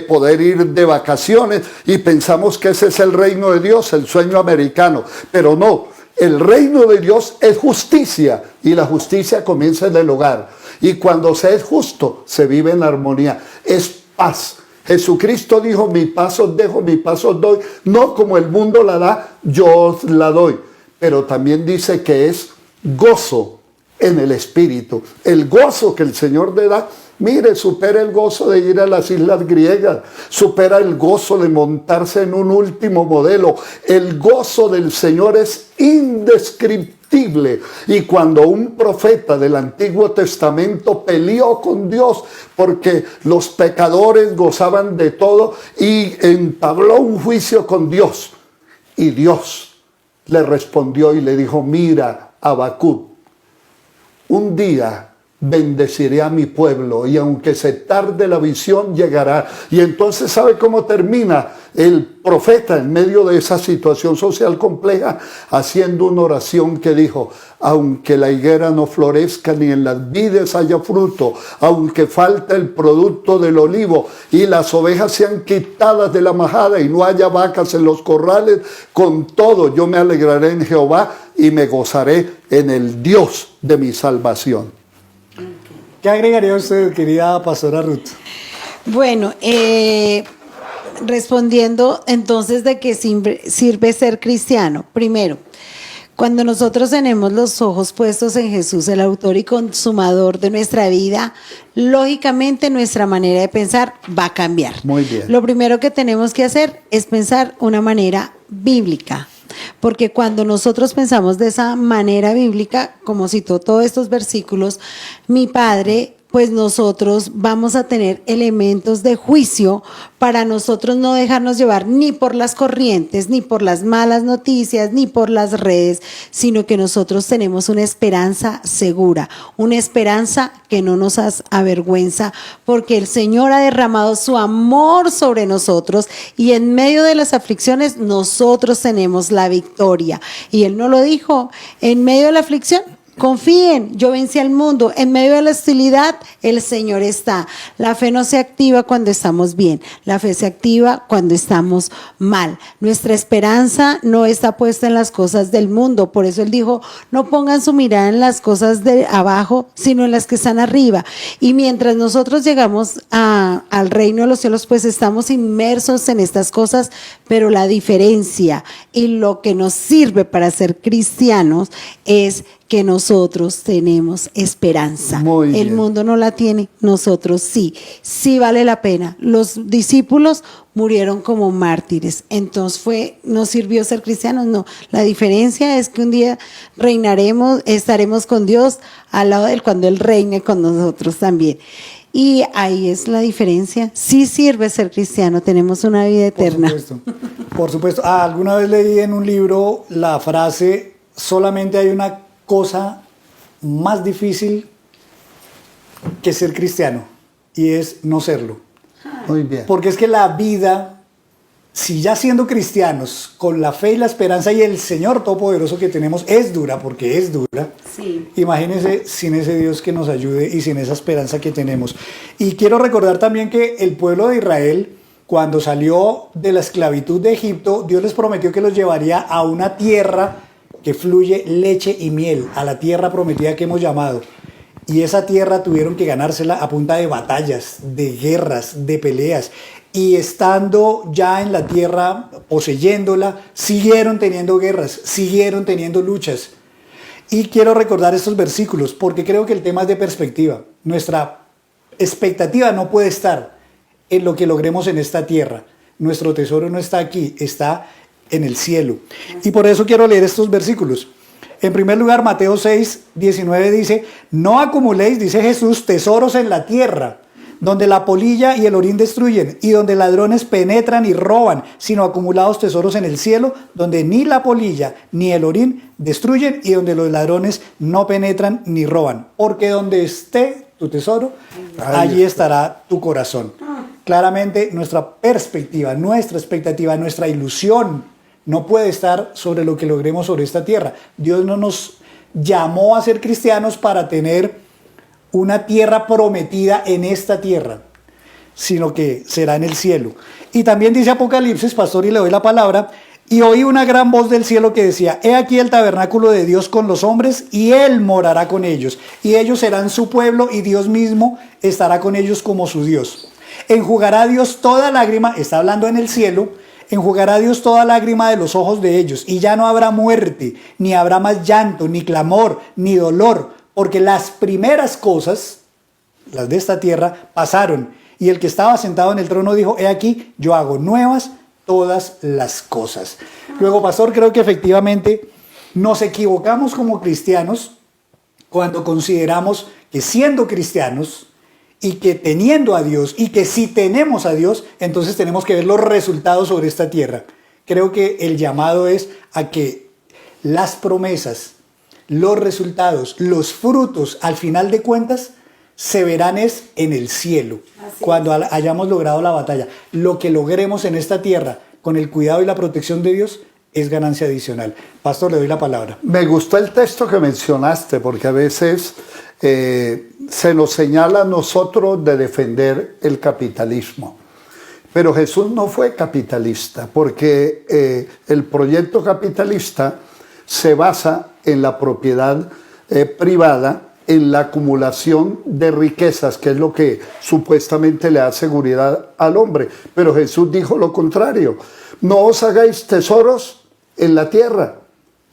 poder ir de vacaciones, y pensamos que ese es el reino de Dios, el sueño americano. Pero no, el reino de Dios es justicia, y la justicia comienza en el hogar. Y cuando se es justo, se vive en armonía, es paz. Jesucristo dijo: mi paz os dejo, mi paz os doy, no como el mundo la da, yo os la doy. Pero también dice que es gozo en el espíritu. El gozo que el Señor le da, mire, supera el gozo de ir a las islas griegas, supera el gozo de montarse en un último modelo. El gozo del Señor es indescriptible. Y cuando un profeta del Antiguo Testamento peleó con Dios porque los pecadores gozaban de todo y entabló un juicio con Dios, y Dios le respondió y le dijo: mira, Habacuc, un día bendeciré a mi pueblo, y aunque se tarde la visión, llegará. Y entonces, ¿sabe cómo termina el profeta en medio de esa situación social compleja? Haciendo una oración que dijo: aunque la higuera no florezca ni en las vides haya fruto, aunque falte el producto del olivo y las ovejas sean quitadas de la majada y no haya vacas en los corrales, con todo yo me alegraré en Jehová y me gozaré en el Dios de mi salvación. ¿Qué agregaría usted, querida pastora Ruth? Bueno, respondiendo entonces de qué sirve ser cristiano. Primero, cuando nosotros tenemos los ojos puestos en Jesús, el autor y consumador de nuestra vida, lógicamente nuestra manera de pensar va a cambiar. Muy bien. Lo primero que tenemos que hacer es pensar una manera bíblica. Porque cuando nosotros pensamos de esa manera bíblica, como citó todos estos versículos, mi padre, pues nosotros vamos a tener elementos de juicio para nosotros no dejarnos llevar ni por las corrientes, ni por las malas noticias, ni por las redes, sino que nosotros tenemos una esperanza segura, una esperanza que no nos avergüenza, porque el Señor ha derramado su amor sobre nosotros y en medio de las aflicciones nosotros tenemos la victoria. Y Él nos lo dijo: en medio de la aflicción, confíen, yo vencí al mundo. En medio de la hostilidad, el Señor está. La fe no se activa cuando estamos bien, la fe se activa cuando estamos mal. Nuestra esperanza no está puesta en las cosas del mundo. Por eso Él dijo: no pongan su mirada en las cosas de abajo, sino en las que están arriba. Y mientras nosotros llegamos al reino de los cielos, pues estamos inmersos en estas cosas, pero la diferencia y lo que nos sirve para ser cristianos es que nosotros tenemos esperanza. Muy bien. El mundo no la tiene, nosotros sí. Sí vale la pena. Los discípulos murieron como mártires. Entonces ¿nos sirvió ser cristianos? No. La diferencia es que un día reinaremos, estaremos con Dios al lado de Él cuando Él reine con nosotros también. Y ahí es la diferencia. Sí sirve ser cristiano, tenemos una vida eterna. Por supuesto. Por supuesto. Alguna vez leí en un libro la frase: solamente hay una cosa más difícil que ser cristiano, y es no serlo. Muy bien. Porque es que la vida, si ya siendo cristianos, con la fe y la esperanza y el Señor Todopoderoso que tenemos, es dura, porque es dura. Sí. Imagínense sin ese Dios que nos ayude y sin esa esperanza que tenemos. Y quiero recordar también que el pueblo de Israel, cuando salió de la esclavitud de Egipto, Dios les prometió que los llevaría a una tierra que fluye leche y miel, a la tierra prometida que hemos llamado. Y esa tierra tuvieron que ganársela a punta de batallas, de guerras, de peleas. Y estando ya en la tierra, poseyéndola, siguieron teniendo guerras, siguieron teniendo luchas. Y quiero recordar estos versículos porque creo que el tema es de perspectiva. Nuestra expectativa no puede estar en lo que logremos en esta tierra. Nuestro tesoro no está aquí, está en el cielo. Y por eso quiero leer estos versículos. En primer lugar, Mateo 6, 19 dice: no acumuléis, dice Jesús, tesoros en la tierra, donde la polilla y el orín destruyen, y donde ladrones penetran y roban, sino acumulados tesoros en el cielo, donde ni la polilla ni el orín destruyen, y donde los ladrones no penetran ni roban. Porque donde esté tu tesoro, allí estará tu corazón. Claramente nuestra perspectiva, nuestra expectativa, nuestra ilusión no puede estar sobre lo que logremos sobre esta tierra. Dios no nos llamó a ser cristianos para tener una tierra prometida en esta tierra, sino que será en el cielo. Y también dice Apocalipsis, pastor, y le doy la palabra, y oí una gran voz del cielo que decía, he aquí el tabernáculo de Dios con los hombres, y Él morará con ellos, y ellos serán su pueblo, y Dios mismo estará con ellos como su Dios. Enjugará Dios toda lágrima, está hablando en el cielo, enjugará Dios toda lágrima de los ojos de ellos, y ya no habrá muerte, ni habrá más llanto, ni clamor, ni dolor, porque las primeras cosas, las de esta tierra, pasaron, y el que estaba sentado en el trono dijo, he aquí, yo hago nuevas todas las cosas. Luego, pastor, creo que efectivamente nos equivocamos como cristianos cuando consideramos que siendo cristianos y que teniendo a Dios y que si tenemos a Dios, entonces tenemos que ver los resultados sobre esta tierra. Creo que el llamado es a que las promesas, los resultados, los frutos, al final de cuentas, se verán es en el cielo, cuando hayamos logrado la batalla. Lo que logremos en esta tierra, con el cuidado y la protección de Dios, es ganancia adicional. Pastor, le doy la palabra. Me gustó el texto que mencionaste, porque a veces se nos señala a nosotros de defender el capitalismo. Pero Jesús no fue capitalista, porque el proyecto capitalista se basa en la propiedad privada, en la acumulación de riquezas, que es lo que supuestamente le da seguridad al hombre. Pero Jesús dijo lo contrario. No os hagáis tesoros en la tierra,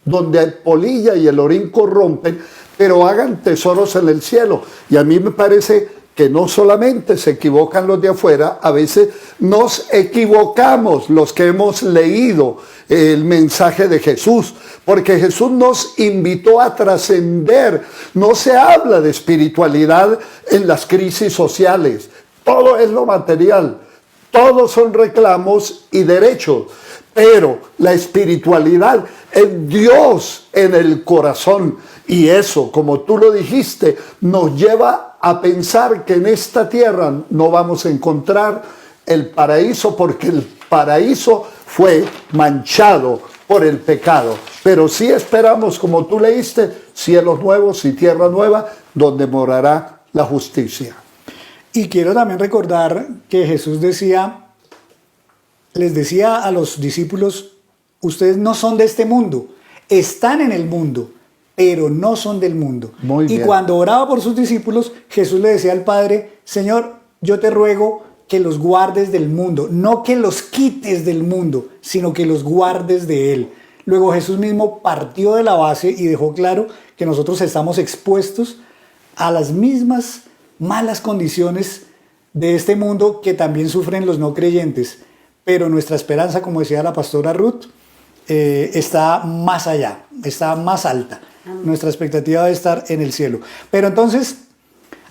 donde el polilla y el orín corrompen, pero hagan tesoros en el cielo. Y a mí me parece que no solamente se equivocan los de afuera, a veces nos equivocamos los que hemos leído el mensaje de Jesús, porque Jesús nos invitó a trascender. No se habla de espiritualidad en las crisis sociales, todo es lo material, todos son reclamos y derechos, pero la espiritualidad es Dios en el corazón, y eso, como tú lo dijiste, nos lleva a pensar que en esta tierra no vamos a encontrar el paraíso, porque el paraíso fue manchado por el pecado. Pero sí esperamos, como tú leíste, cielos nuevos y tierra nueva, donde morará la justicia. Y quiero también recordar que Jesús les decía a los discípulos, ustedes no son de este mundo, están en el mundo, pero no son del mundo. Muy bien. Y cuando oraba por sus discípulos, Jesús le decía al Padre, Señor, yo te ruego que los guardes del mundo, no que los quites del mundo, sino que los guardes de él. Luego Jesús mismo partió de la base y dejó claro que nosotros estamos expuestos a las mismas malas condiciones de este mundo que también sufren los no creyentes. Pero nuestra esperanza, como decía la pastora Ruth, está más allá, está más alta. Nuestra expectativa debe estar en el cielo. Pero entonces,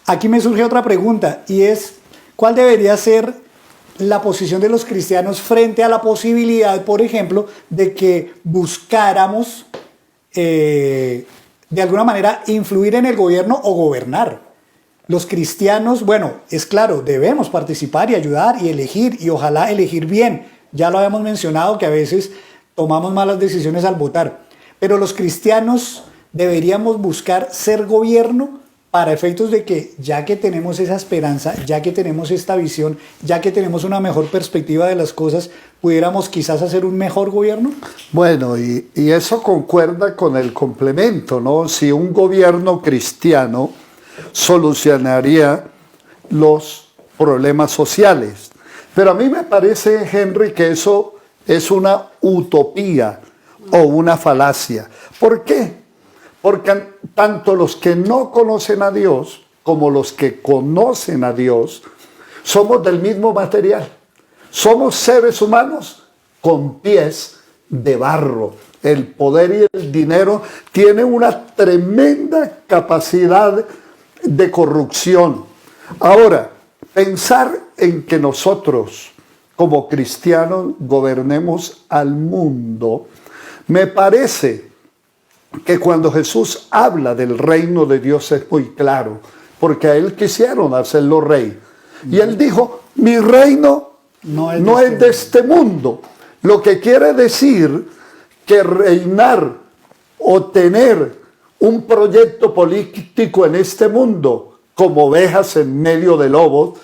aquí me surge otra pregunta, y es, ¿cuál debería ser la posición de los cristianos frente a la posibilidad, por ejemplo, de que buscáramos, de alguna manera, influir en el gobierno o gobernar? Los cristianos, bueno, es claro, debemos participar y ayudar y elegir, y ojalá elegir bien. Ya lo habíamos mencionado, que a veces tomamos malas decisiones al votar. Pero los cristianos deberíamos buscar ser gobierno para efectos de que, ya que tenemos esa esperanza, ya que tenemos esta visión, ya que tenemos una mejor perspectiva de las cosas, pudiéramos quizás hacer un mejor gobierno. Bueno, y eso concuerda con el complemento, ¿no? Si un gobierno cristiano solucionaría los problemas sociales. Pero a mí me parece, Henry, que eso es una utopía o una falacia. ¿Por qué? Porque tanto los que no conocen a Dios como los que conocen a Dios somos del mismo material. Somos seres humanos con pies de barro. El poder y el dinero tienen una tremenda capacidad de corrupción. Ahora, pensar en que nosotros como cristianos gobernemos al mundo, me parece que cuando Jesús habla del reino de Dios es muy claro, porque a él quisieron hacerlo rey. Y él dijo, mi reino no es de este mundo. Lo que quiere decir que reinar o tener un proyecto político en este mundo, como ovejas en medio de lobos,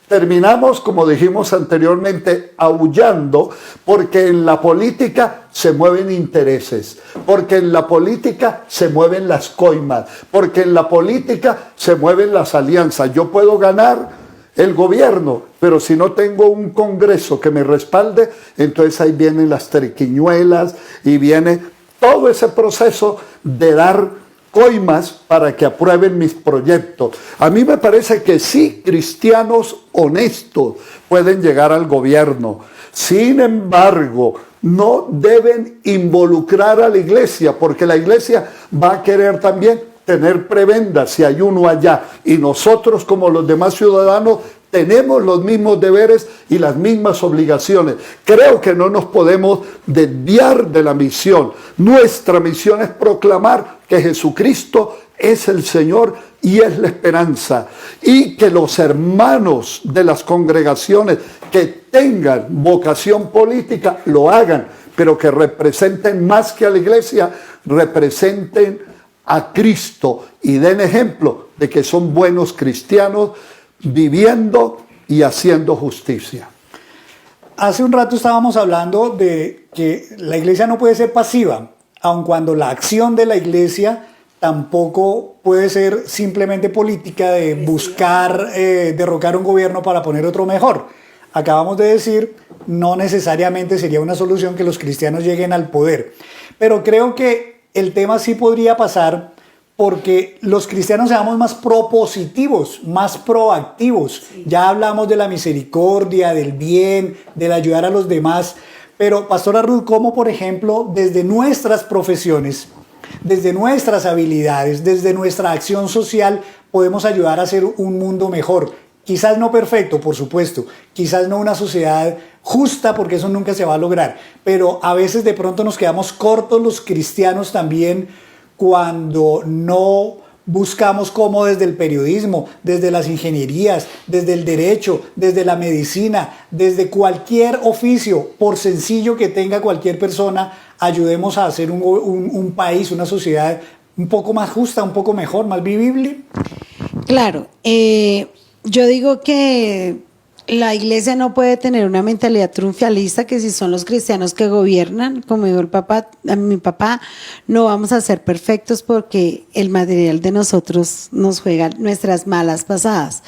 terminamos, como dijimos anteriormente, aullando, porque en la política se mueven intereses, porque en la política se mueven las coimas, porque en la política se mueven las alianzas. Yo puedo ganar el gobierno, pero si no tengo un Congreso que me respalde, entonces ahí vienen las triquiñuelas y viene todo ese proceso de dar coimas para que aprueben mis proyectos. A mí me parece que sí, cristianos honestos pueden llegar al gobierno. Sin embargo, no deben involucrar a la iglesia, porque la iglesia va a querer también tener prebendas si hay uno allá. Y nosotros, como los demás ciudadanos, tenemos los mismos deberes y las mismas obligaciones. Creo que no nos podemos desviar de la misión. Nuestra misión es proclamar que Jesucristo es el Señor y es la esperanza. Y que los hermanos de las congregaciones que tengan vocación política lo hagan, pero que representen más que a la iglesia, representen a Cristo y den ejemplo de que son buenos cristianos viviendo y haciendo justicia. Hace un rato estábamos hablando de que la iglesia no puede ser pasiva, aun cuando la acción de la iglesia tampoco puede ser simplemente política de buscar derrocar un gobierno para poner otro mejor. Acabamos de decir, no necesariamente sería una solución que los cristianos lleguen al poder, pero creo que el tema sí podría pasar porque los cristianos seamos más propositivos, más proactivos. Sí. Ya hablamos de la misericordia, del bien, del ayudar a los demás. Pero, Pastora Ruth, ¿cómo, por ejemplo, desde nuestras profesiones, desde nuestras habilidades, desde nuestra acción social, podemos ayudar a hacer un mundo mejor? Quizás no perfecto, por supuesto. Quizás no una sociedad justa, porque eso nunca se va a lograr. Pero a veces de pronto nos quedamos cortos los cristianos también, cuando no buscamos cómo desde el periodismo, desde las ingenierías, desde el derecho, desde la medicina, desde cualquier oficio, por sencillo que tenga cualquier persona, ayudemos a hacer un país, una sociedad un poco más justa, un poco mejor, más vivible. Claro, yo digo que la iglesia no puede tener una mentalidad triunfalista, que si son los cristianos que gobiernan, como dijo mi papá, no vamos a ser perfectos porque el material de nosotros nos juega nuestras malas pasadas.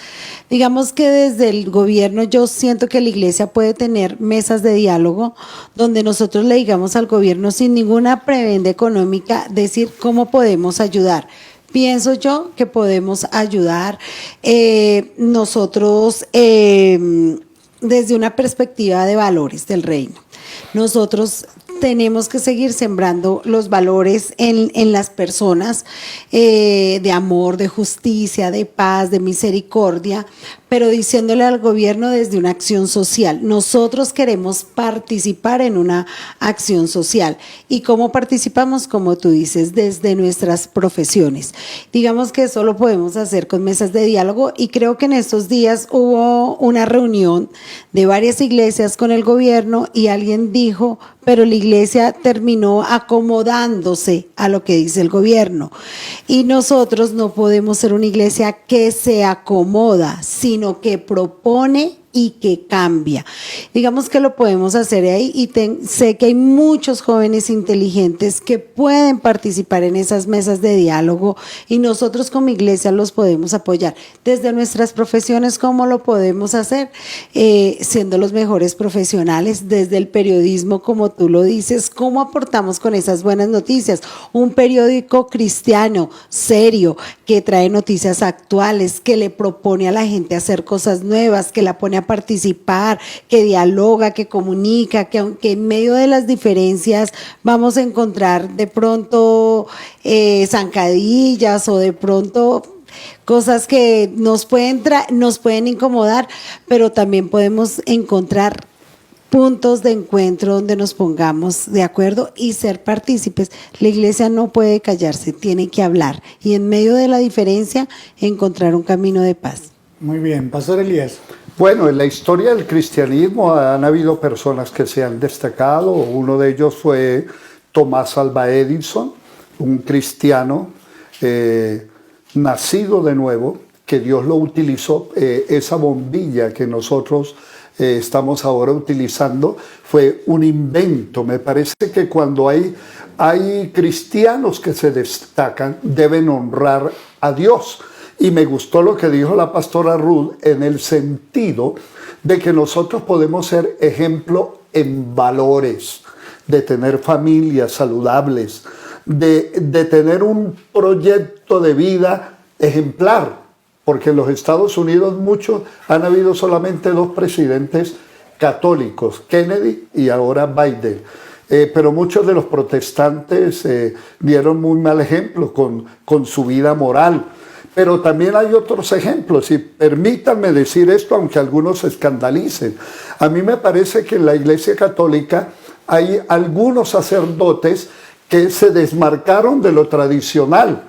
Digamos que desde el gobierno yo siento que la iglesia puede tener mesas de diálogo donde nosotros le digamos al gobierno sin ninguna prebenda económica, decir cómo podemos ayudar. Pienso yo que podemos ayudar nosotros desde una perspectiva de valores del reino. Nosotros tenemos que seguir sembrando los valores en las personas de amor, de justicia, de paz, de misericordia, pero diciéndole al gobierno desde una acción social. Nosotros queremos participar en una acción social. ¿Y cómo participamos? Como tú dices, desde nuestras profesiones. Digamos que eso lo podemos hacer con mesas de diálogo, y creo que en estos días hubo una reunión de varias iglesias con el gobierno y alguien dijo, pero la iglesia terminó acomodándose a lo que dice el gobierno. Y nosotros no podemos ser una iglesia que se acomoda, sino que propone y que cambia. Digamos que lo podemos hacer ahí, y sé que hay muchos jóvenes inteligentes que pueden participar en esas mesas de diálogo, y nosotros como iglesia los podemos apoyar. Desde nuestras profesiones, ¿cómo lo podemos hacer? Siendo los mejores profesionales, desde el periodismo, como tú lo dices, ¿cómo aportamos con esas buenas noticias? Un periódico cristiano, serio, que trae noticias actuales, que le propone a la gente hacer cosas nuevas, que la pone a participar, que dialoga, que comunica, que aunque en medio de las diferencias vamos a encontrar de pronto zancadillas o de pronto cosas que nos pueden incomodar, pero también podemos encontrar puntos de encuentro donde nos pongamos de acuerdo y ser partícipes. La iglesia no puede callarse, tiene que hablar, y en medio de la diferencia encontrar un camino de paz. Muy bien, Pastor Elías. Bueno, en la historia del cristianismo han habido personas que se han destacado. Uno de ellos fue Thomas Alva Edison, un cristiano nacido de nuevo, que Dios lo utilizó, esa bombilla que nosotros estamos ahora utilizando fue un invento. Me parece que cuando hay cristianos que se destacan, deben honrar a Dios. Y me gustó lo que dijo la pastora Ruth en el sentido de que nosotros podemos ser ejemplo en valores, de tener familias saludables, de tener un proyecto de vida ejemplar, porque en los Estados Unidos han habido solamente 2 presidentes católicos, Kennedy y ahora Biden. Pero muchos de los protestantes dieron muy mal ejemplo con su vida moral. Pero también hay otros ejemplos, y permítanme decir esto, aunque algunos se escandalicen. A mí me parece que en la Iglesia Católica hay algunos sacerdotes que se desmarcaron de lo tradicional.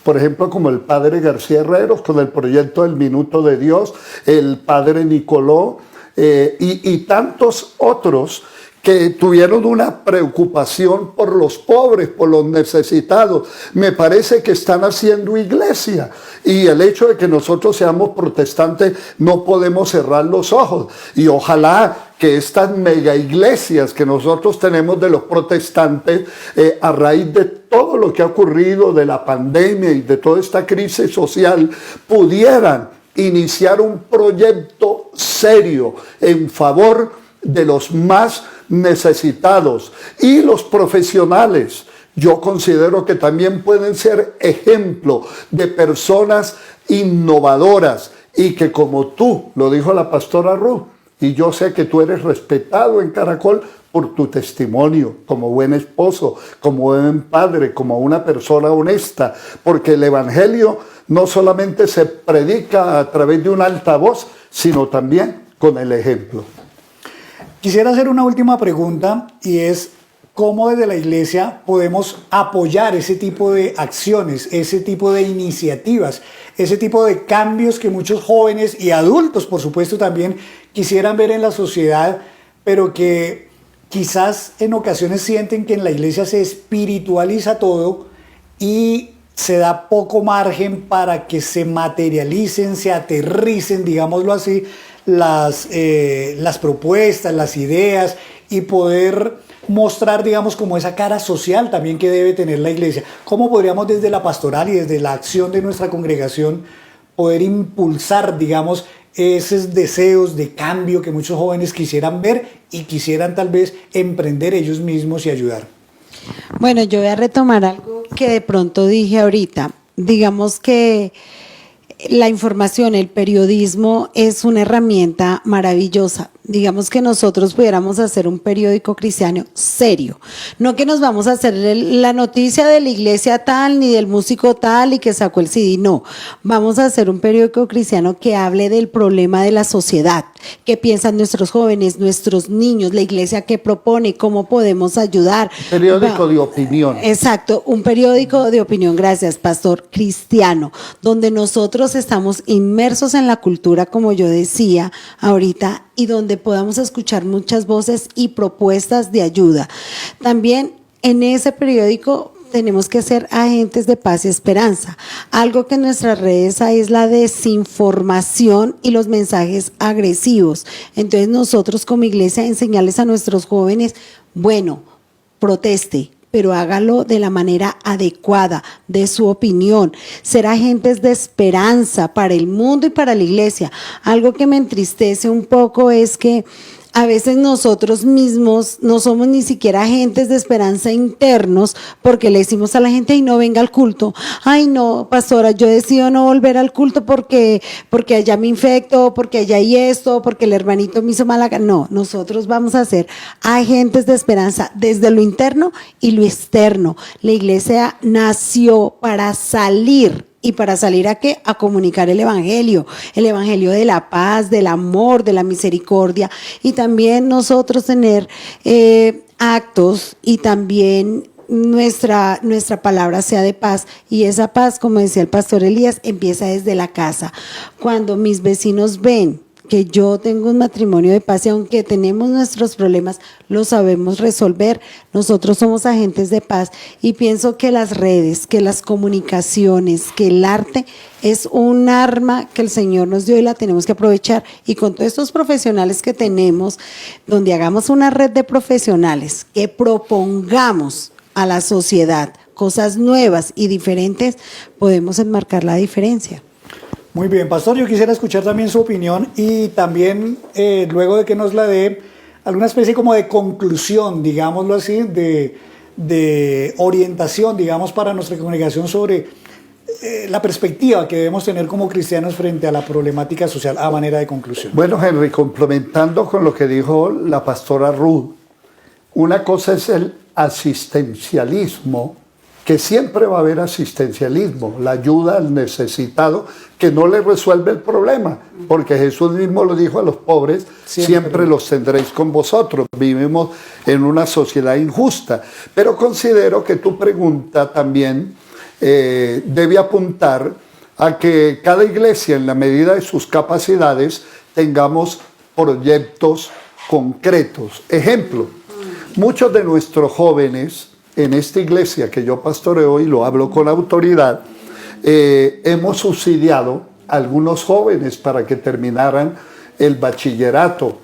Por ejemplo, como el padre García Herreros con el proyecto del Minuto de Dios, el padre Nicoló y tantos otros que tuvieron una preocupación por los pobres, por los necesitados. Me parece que están haciendo iglesia. Y el hecho de que nosotros seamos protestantes, no podemos cerrar los ojos. Y ojalá que estas mega iglesias que nosotros tenemos de los protestantes, a raíz de todo lo que ha ocurrido, de la pandemia y de toda esta crisis social, pudieran iniciar un proyecto serio en favor de los más necesitados. Y los profesionales, yo considero que también pueden ser ejemplo de personas innovadoras, y que, como tú, lo dijo la pastora Ruth, y yo sé que tú eres respetado en Caracol por tu testimonio como buen esposo, como buen padre, como una persona honesta, porque el evangelio no solamente se predica a través de un altavoz, sino también con el ejemplo. Quisiera hacer una última pregunta, y es cómo desde la iglesia podemos apoyar ese tipo de acciones, ese tipo de iniciativas, ese tipo de cambios que muchos jóvenes y adultos, por supuesto, también quisieran ver en la sociedad, pero que quizás en ocasiones sienten que en la iglesia se espiritualiza todo y se da poco margen para que se materialicen, se aterricen, digámoslo así, las propuestas, las ideas, y poder mostrar, digamos, como esa cara social también que debe tener la iglesia. ¿Cómo podríamos desde la pastoral y desde la acción de nuestra congregación poder impulsar, digamos, esos deseos de cambio que muchos jóvenes quisieran ver y quisieran tal vez emprender ellos mismos y ayudar? Bueno, yo voy a retomar algo que de pronto dije ahorita. Digamos que la información, el periodismo es una herramienta maravillosa. Digamos que nosotros pudiéramos hacer un periódico cristiano serio, no que nos vamos a hacer la noticia de la iglesia tal ni del músico tal y que sacó el CD, no, vamos a hacer un periódico cristiano que hable del problema de la sociedad, qué piensan nuestros jóvenes, nuestros niños, la iglesia qué propone, cómo podemos ayudar. Periódico de opinión. Exacto, un periódico de opinión, gracias, pastor, cristiano, donde nosotros estamos inmersos en la cultura, como yo decía ahorita, y donde podamos escuchar muchas voces y propuestas de ayuda. También en ese periódico tenemos que ser agentes de paz y esperanza. Algo que en nuestras redes hay es la desinformación y los mensajes agresivos. Entonces nosotros como iglesia enseñarles a nuestros jóvenes, bueno, proteste, pero hágalo de la manera adecuada, de su opinión, ser agentes de esperanza para el mundo y para la iglesia. Algo que me entristece un poco es que a veces nosotros mismos no somos ni siquiera agentes de esperanza internos, porque le decimos a la gente, y no venga al culto. Ay no, pastora, yo decido no volver al culto porque allá me infecto, porque allá hay esto, porque el hermanito me hizo mala gana. No, nosotros vamos a ser agentes de esperanza desde lo interno y lo externo. La iglesia nació para salir. ¿Y para salir a qué? A comunicar el evangelio de la paz, del amor, de la misericordia, y también nosotros tener actos, y también nuestra palabra sea de paz, y esa paz, como decía el pastor Elías, empieza desde la casa. Cuando mis vecinos ven que yo tengo un matrimonio de paz y aunque tenemos nuestros problemas, los sabemos resolver. Nosotros somos agentes de paz y pienso que las redes, que las comunicaciones, que el arte es un arma que el Señor nos dio y la tenemos que aprovechar. Y con todos estos profesionales que tenemos, donde hagamos una red de profesionales que propongamos a la sociedad cosas nuevas y diferentes, podemos enmarcar la diferencia. Muy bien, pastor, yo quisiera escuchar también su opinión y también luego de que nos la dé alguna especie como de conclusión, digámoslo así, de orientación, digamos, para nuestra congregación sobre la perspectiva que debemos tener como cristianos frente a la problemática social a manera de conclusión. Bueno, Henry, complementando con lo que dijo la pastora Ruth, una cosa es el asistencialismo, que siempre va a haber asistencialismo, la ayuda al necesitado que no le resuelve el problema, porque Jesús mismo lo dijo a los pobres, siempre los tendréis con vosotros. Vivimos en una sociedad injusta, pero considero que tu pregunta también debe apuntar a que cada iglesia, en la medida de sus capacidades, tengamos proyectos concretos. Ejemplo, muchos de nuestros jóvenes en esta iglesia que yo pastoreo, y lo hablo con autoridad, hemos subsidiado a algunos jóvenes para que terminaran el bachillerato.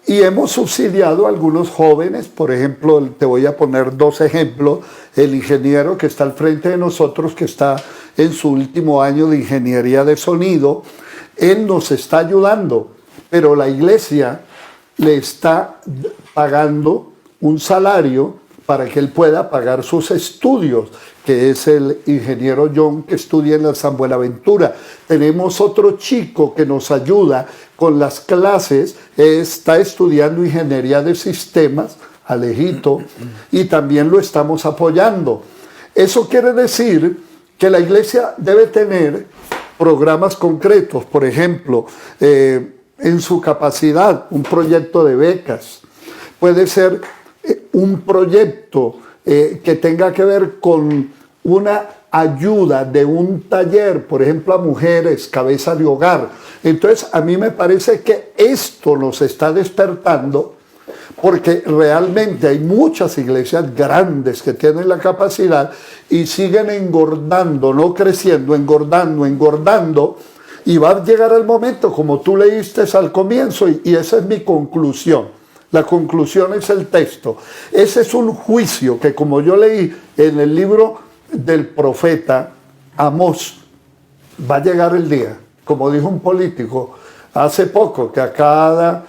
Y hemos subsidiado a algunos jóvenes, por ejemplo, te voy a poner dos ejemplos. El ingeniero que está al frente de nosotros, que está en su último año de ingeniería de sonido, él nos está ayudando, pero la iglesia le está pagando un salario para que él pueda pagar sus estudios, que es el ingeniero John, que estudia en la San Buenaventura. Tenemos otro chico que nos ayuda con las clases, está estudiando ingeniería de sistemas, Alejito, y también lo estamos apoyando. Eso quiere decir que la iglesia debe tener programas concretos, por ejemplo, en su capacidad, un proyecto de becas, puede ser un proyecto que tenga que ver con una ayuda de un taller, por ejemplo, a mujeres, cabeza de hogar. Entonces, a mí me parece que esto nos está despertando, porque realmente hay muchas iglesias grandes que tienen la capacidad y siguen engordando, no creciendo, engordando, y va a llegar el momento, como tú leíste al comienzo, y esa es mi conclusión. La conclusión es el texto. Ese es un juicio que, como yo leí en el libro del profeta Amós, va a llegar el día, como dijo un político hace poco, que a cada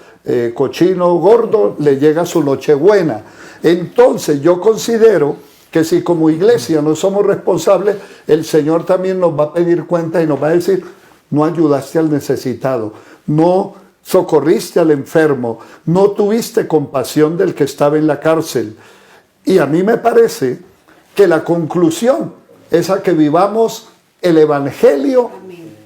cochino gordo le llega su nochebuena. Entonces yo considero que si como iglesia no somos responsables, el Señor también nos va a pedir cuenta y nos va a decir: no ayudaste al necesitado, no socorriste al enfermo, no tuviste compasión del que estaba en la cárcel. Y a mí me parece que la conclusión es a que vivamos el evangelio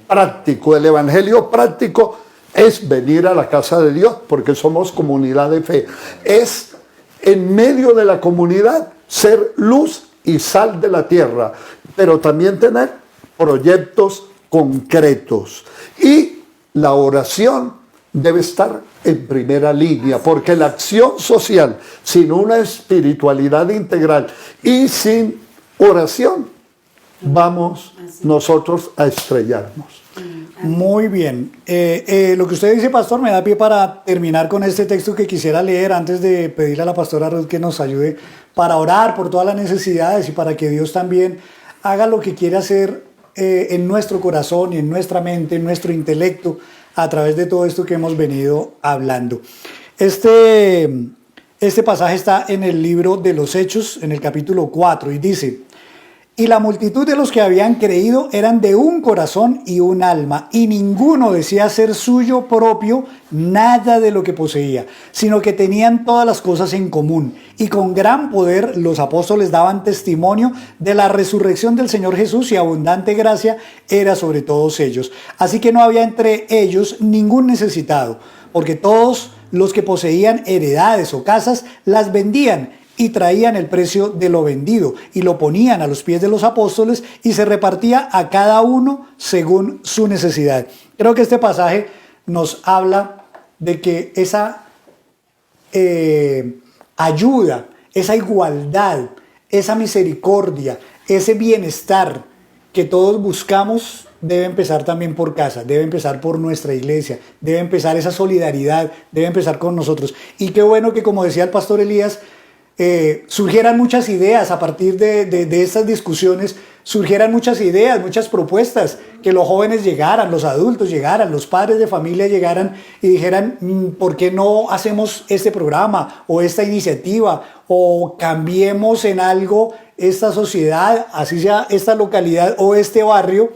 práctico. El evangelio práctico es venir a la casa de Dios, porque somos comunidad de fe. Es en medio de la comunidad ser luz y sal de la tierra, pero también tener proyectos concretos. Y la oración debe estar en primera línea, porque la acción social sin una espiritualidad integral y sin oración, vamos nosotros a estrellarnos. Muy bien. Lo que usted dice, pastor, me da pie para terminar con este texto que quisiera leer antes de pedirle a la pastora Ruth que nos ayude para orar por todas las necesidades y para que Dios también haga lo que quiere hacer en nuestro corazón y en nuestra mente, en nuestro intelecto, a través de todo esto que hemos venido hablando. Este pasaje está en el libro de los Hechos, en el capítulo 4, y dice: y la multitud de los que habían creído eran de un corazón y un alma, y ninguno decía ser suyo propio nada de lo que poseía, sino que tenían todas las cosas en común. Y con gran poder los apóstoles daban testimonio de la resurrección del Señor Jesús, y abundante gracia era sobre todos ellos. Así que no había entre ellos ningún necesitado, porque todos los que poseían heredades o casas las vendían y traían el precio de lo vendido y lo ponían a los pies de los apóstoles, y se repartía a cada uno según su necesidad. Creo que este pasaje nos habla de que esa ayuda, esa igualdad, esa misericordia, ese bienestar que todos buscamos debe empezar también por casa, debe empezar por nuestra iglesia, debe empezar esa solidaridad, debe empezar con nosotros. Y qué bueno que, como decía el pastor Elías, surgieran muchas ideas a partir de estas discusiones, surgieran muchas ideas, muchas propuestas, que los jóvenes llegaran, los adultos llegaran, los padres de familia llegaran y dijeran, ¿por qué no hacemos este programa o esta iniciativa o cambiemos en algo esta sociedad, así sea esta localidad o este barrio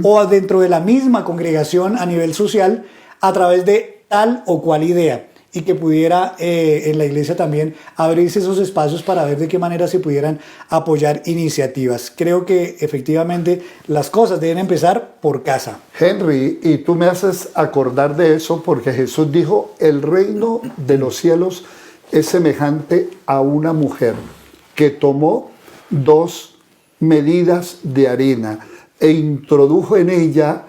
o dentro de la misma congregación a nivel social a través de tal o cual idea? Y que pudiera en la iglesia también abrirse esos espacios para ver de qué manera se pudieran apoyar iniciativas. Creo que efectivamente las cosas deben empezar por casa. Henry, y tú me haces acordar de eso porque Jesús dijo, el reino de los cielos es semejante a una mujer que tomó 2 medidas de harina e introdujo en ella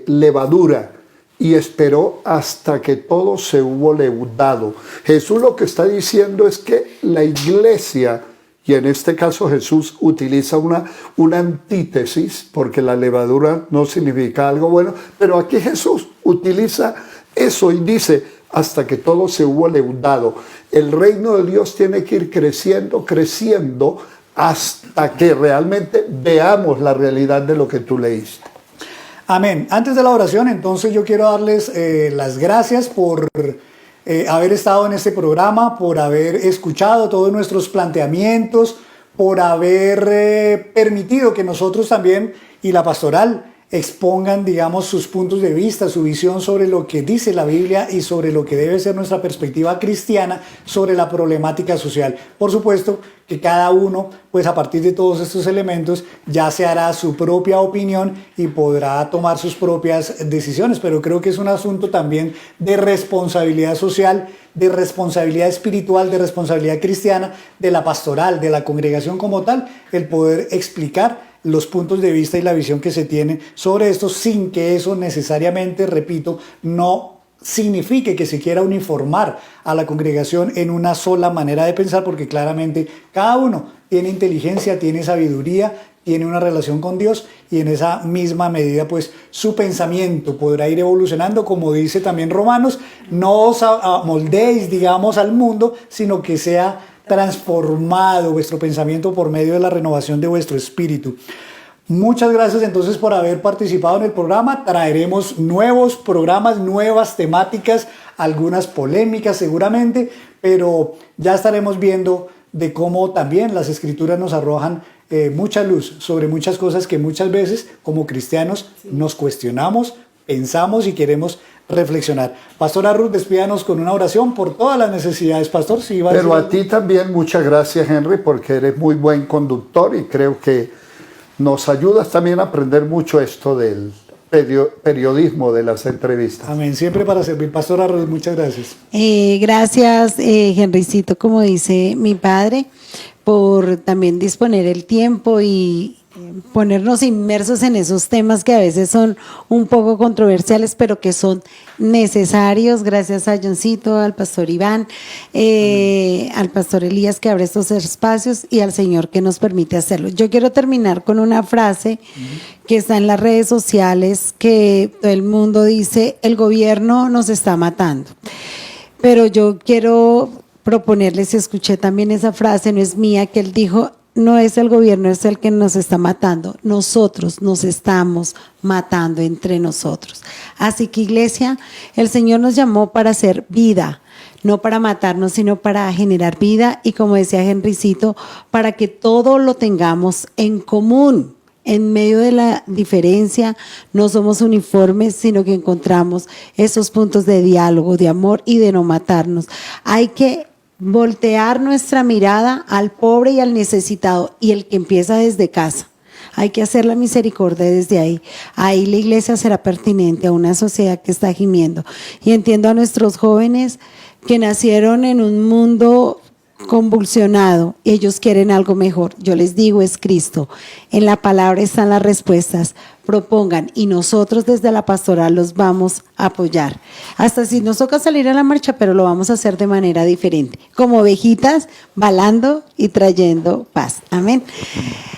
levadura y esperó hasta que todo se hubo leudado. Jesús lo que está diciendo es que la iglesia, y en este caso Jesús utiliza una antítesis, porque la levadura no significa algo bueno, pero aquí Jesús utiliza eso y dice, hasta que todo se hubo leudado. El reino de Dios tiene que ir creciendo, creciendo, hasta que realmente veamos la realidad de lo que tú leíste. Amén. Antes de la oración, entonces yo quiero darles las gracias por haber estado en este programa, por haber escuchado todos nuestros planteamientos, por haber permitido que nosotros también y la pastoral expongan, digamos, sus puntos de vista, su visión sobre lo que dice la Biblia y sobre lo que debe ser nuestra perspectiva cristiana sobre la problemática social. Por supuesto que cada uno, pues a partir de todos estos elementos, ya se hará su propia opinión y podrá tomar sus propias decisiones, pero creo que es un asunto también de responsabilidad social, de responsabilidad espiritual, de responsabilidad cristiana, de la pastoral, de la congregación como tal, el poder explicar los puntos de vista y la visión que se tiene sobre esto, sin que eso necesariamente, repito, no signifique que se quiera uniformar a la congregación en una sola manera de pensar, porque claramente cada uno tiene inteligencia, tiene sabiduría, tiene una relación con Dios y en esa misma medida pues su pensamiento podrá ir evolucionando, como dice también Romanos, no os amoldéis, digamos, al mundo, sino que sea transformado vuestro pensamiento por medio de la renovación de vuestro espíritu. Muchas gracias entonces por haber participado en el programa. Traeremos nuevos programas, nuevas temáticas, algunas polémicas seguramente, pero ya estaremos viendo de cómo también las escrituras nos arrojan mucha luz sobre muchas cosas que muchas veces como cristianos nos cuestionamos, pensamos y queremos reflexionar. Pastora Ruth, despídanos con una oración por todas las necesidades. Pastor, si va a Pero decir... a ti también muchas gracias, Henry, porque eres muy buen conductor y creo que nos ayudas también a aprender mucho esto del periodismo, de las entrevistas. Amén, siempre para servir. Pastora Ruth, muchas gracias. Gracias, Henrycito, como dice mi padre, por también disponer el tiempo y ponernos inmersos en esos temas que a veces son un poco controversiales, pero que son necesarios. Gracias a Johncito, al pastor Iván, al pastor Elías que abre estos espacios y al Señor que nos permite hacerlo. Yo quiero terminar con una frase que está en las redes sociales, que todo el mundo dice, el gobierno nos está matando. Pero yo quiero proponerles, escuché también esa frase, no es mía, que él dijo, no es el gobierno, es el que nos está matando. Nosotros nos estamos matando entre nosotros. Así que, iglesia, el Señor nos llamó para hacer vida, no para matarnos, sino para generar vida y, como decía Henrycito, para que todo lo tengamos en común. En medio de la diferencia, no somos uniformes, sino que encontramos esos puntos de diálogo, de amor y de no matarnos. Hay que voltear nuestra mirada al pobre y al necesitado, y el que empieza desde casa. Hay que hacer la misericordia desde ahí. Ahí la iglesia será pertinente a una sociedad que está gimiendo. Y entiendo a nuestros jóvenes que nacieron en un mundo convulsionado, ellos quieren algo mejor. Yo les digo, es Cristo. En la palabra están las respuestas. propongan, y nosotros desde la pastoral los vamos a apoyar. Hasta si nos toca salir a la marcha, pero lo vamos a hacer de manera diferente, como ovejitas, balando y trayendo paz. Amén.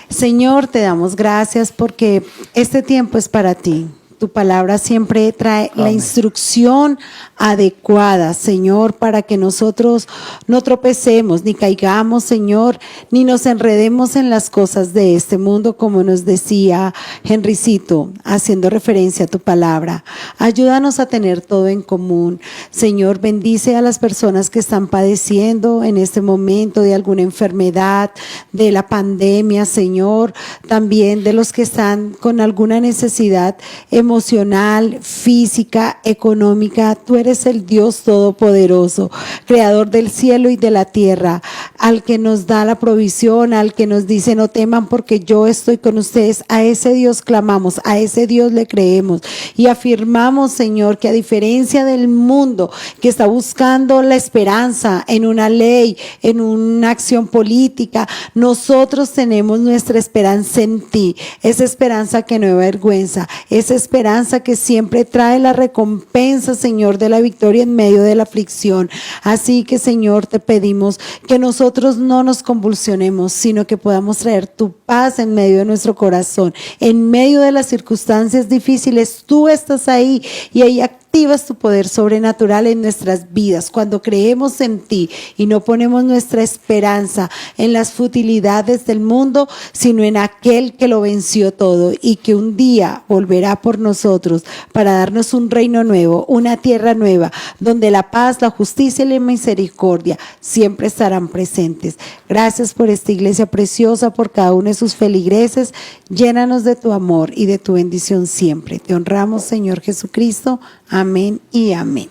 Señor, te damos gracias porque este tiempo es para ti. Tu palabra siempre trae la instrucción adecuada, Señor, para que nosotros no tropecemos, ni caigamos, Señor, ni nos enredemos en las cosas de este mundo, como nos decía Henricito, haciendo referencia a tu palabra. Ayúdanos a tener todo en común. Señor, bendice a las personas que están padeciendo en este momento de alguna enfermedad, de la pandemia, Señor, también de los que están con alguna necesidad emocional, física, económica. Tú eres el Dios todopoderoso, creador del cielo y de la tierra, al que nos da la provisión, al que nos dice no teman porque yo estoy con ustedes. A ese Dios clamamos, a ese Dios le creemos y afirmamos, Señor, que a diferencia del mundo que está buscando la esperanza en una ley, en una acción política, nosotros tenemos nuestra esperanza en ti, esa esperanza que no avergüenza, esa esperanza que siempre trae la recompensa, Señor, de la victoria en medio de la aflicción. Así que, Señor, te pedimos que nosotros no nos convulsionemos, sino que podamos traer tu paz en medio de nuestro corazón. En medio de las circunstancias difíciles, tú estás ahí y ahí activas tu poder sobrenatural en nuestras vidas. Cuando creemos en ti y no ponemos nuestra esperanza en las futilidades del mundo, sino en aquel que lo venció todo y que un día volverá por nosotros para darnos un reino nuevo, una tierra nueva, donde la paz, la justicia y la misericordia siempre estarán presentes. Gracias por esta iglesia preciosa, por cada uno de sus feligreses. Llénanos de tu amor y de tu bendición siempre. Te honramos, Señor Jesucristo. Amén y amén.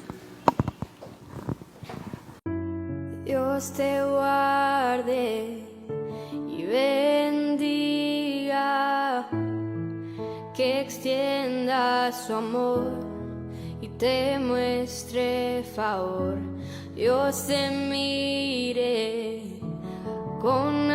Dios te guarde y bendiga, que extienda su amor y te muestre favor. Dios te mire con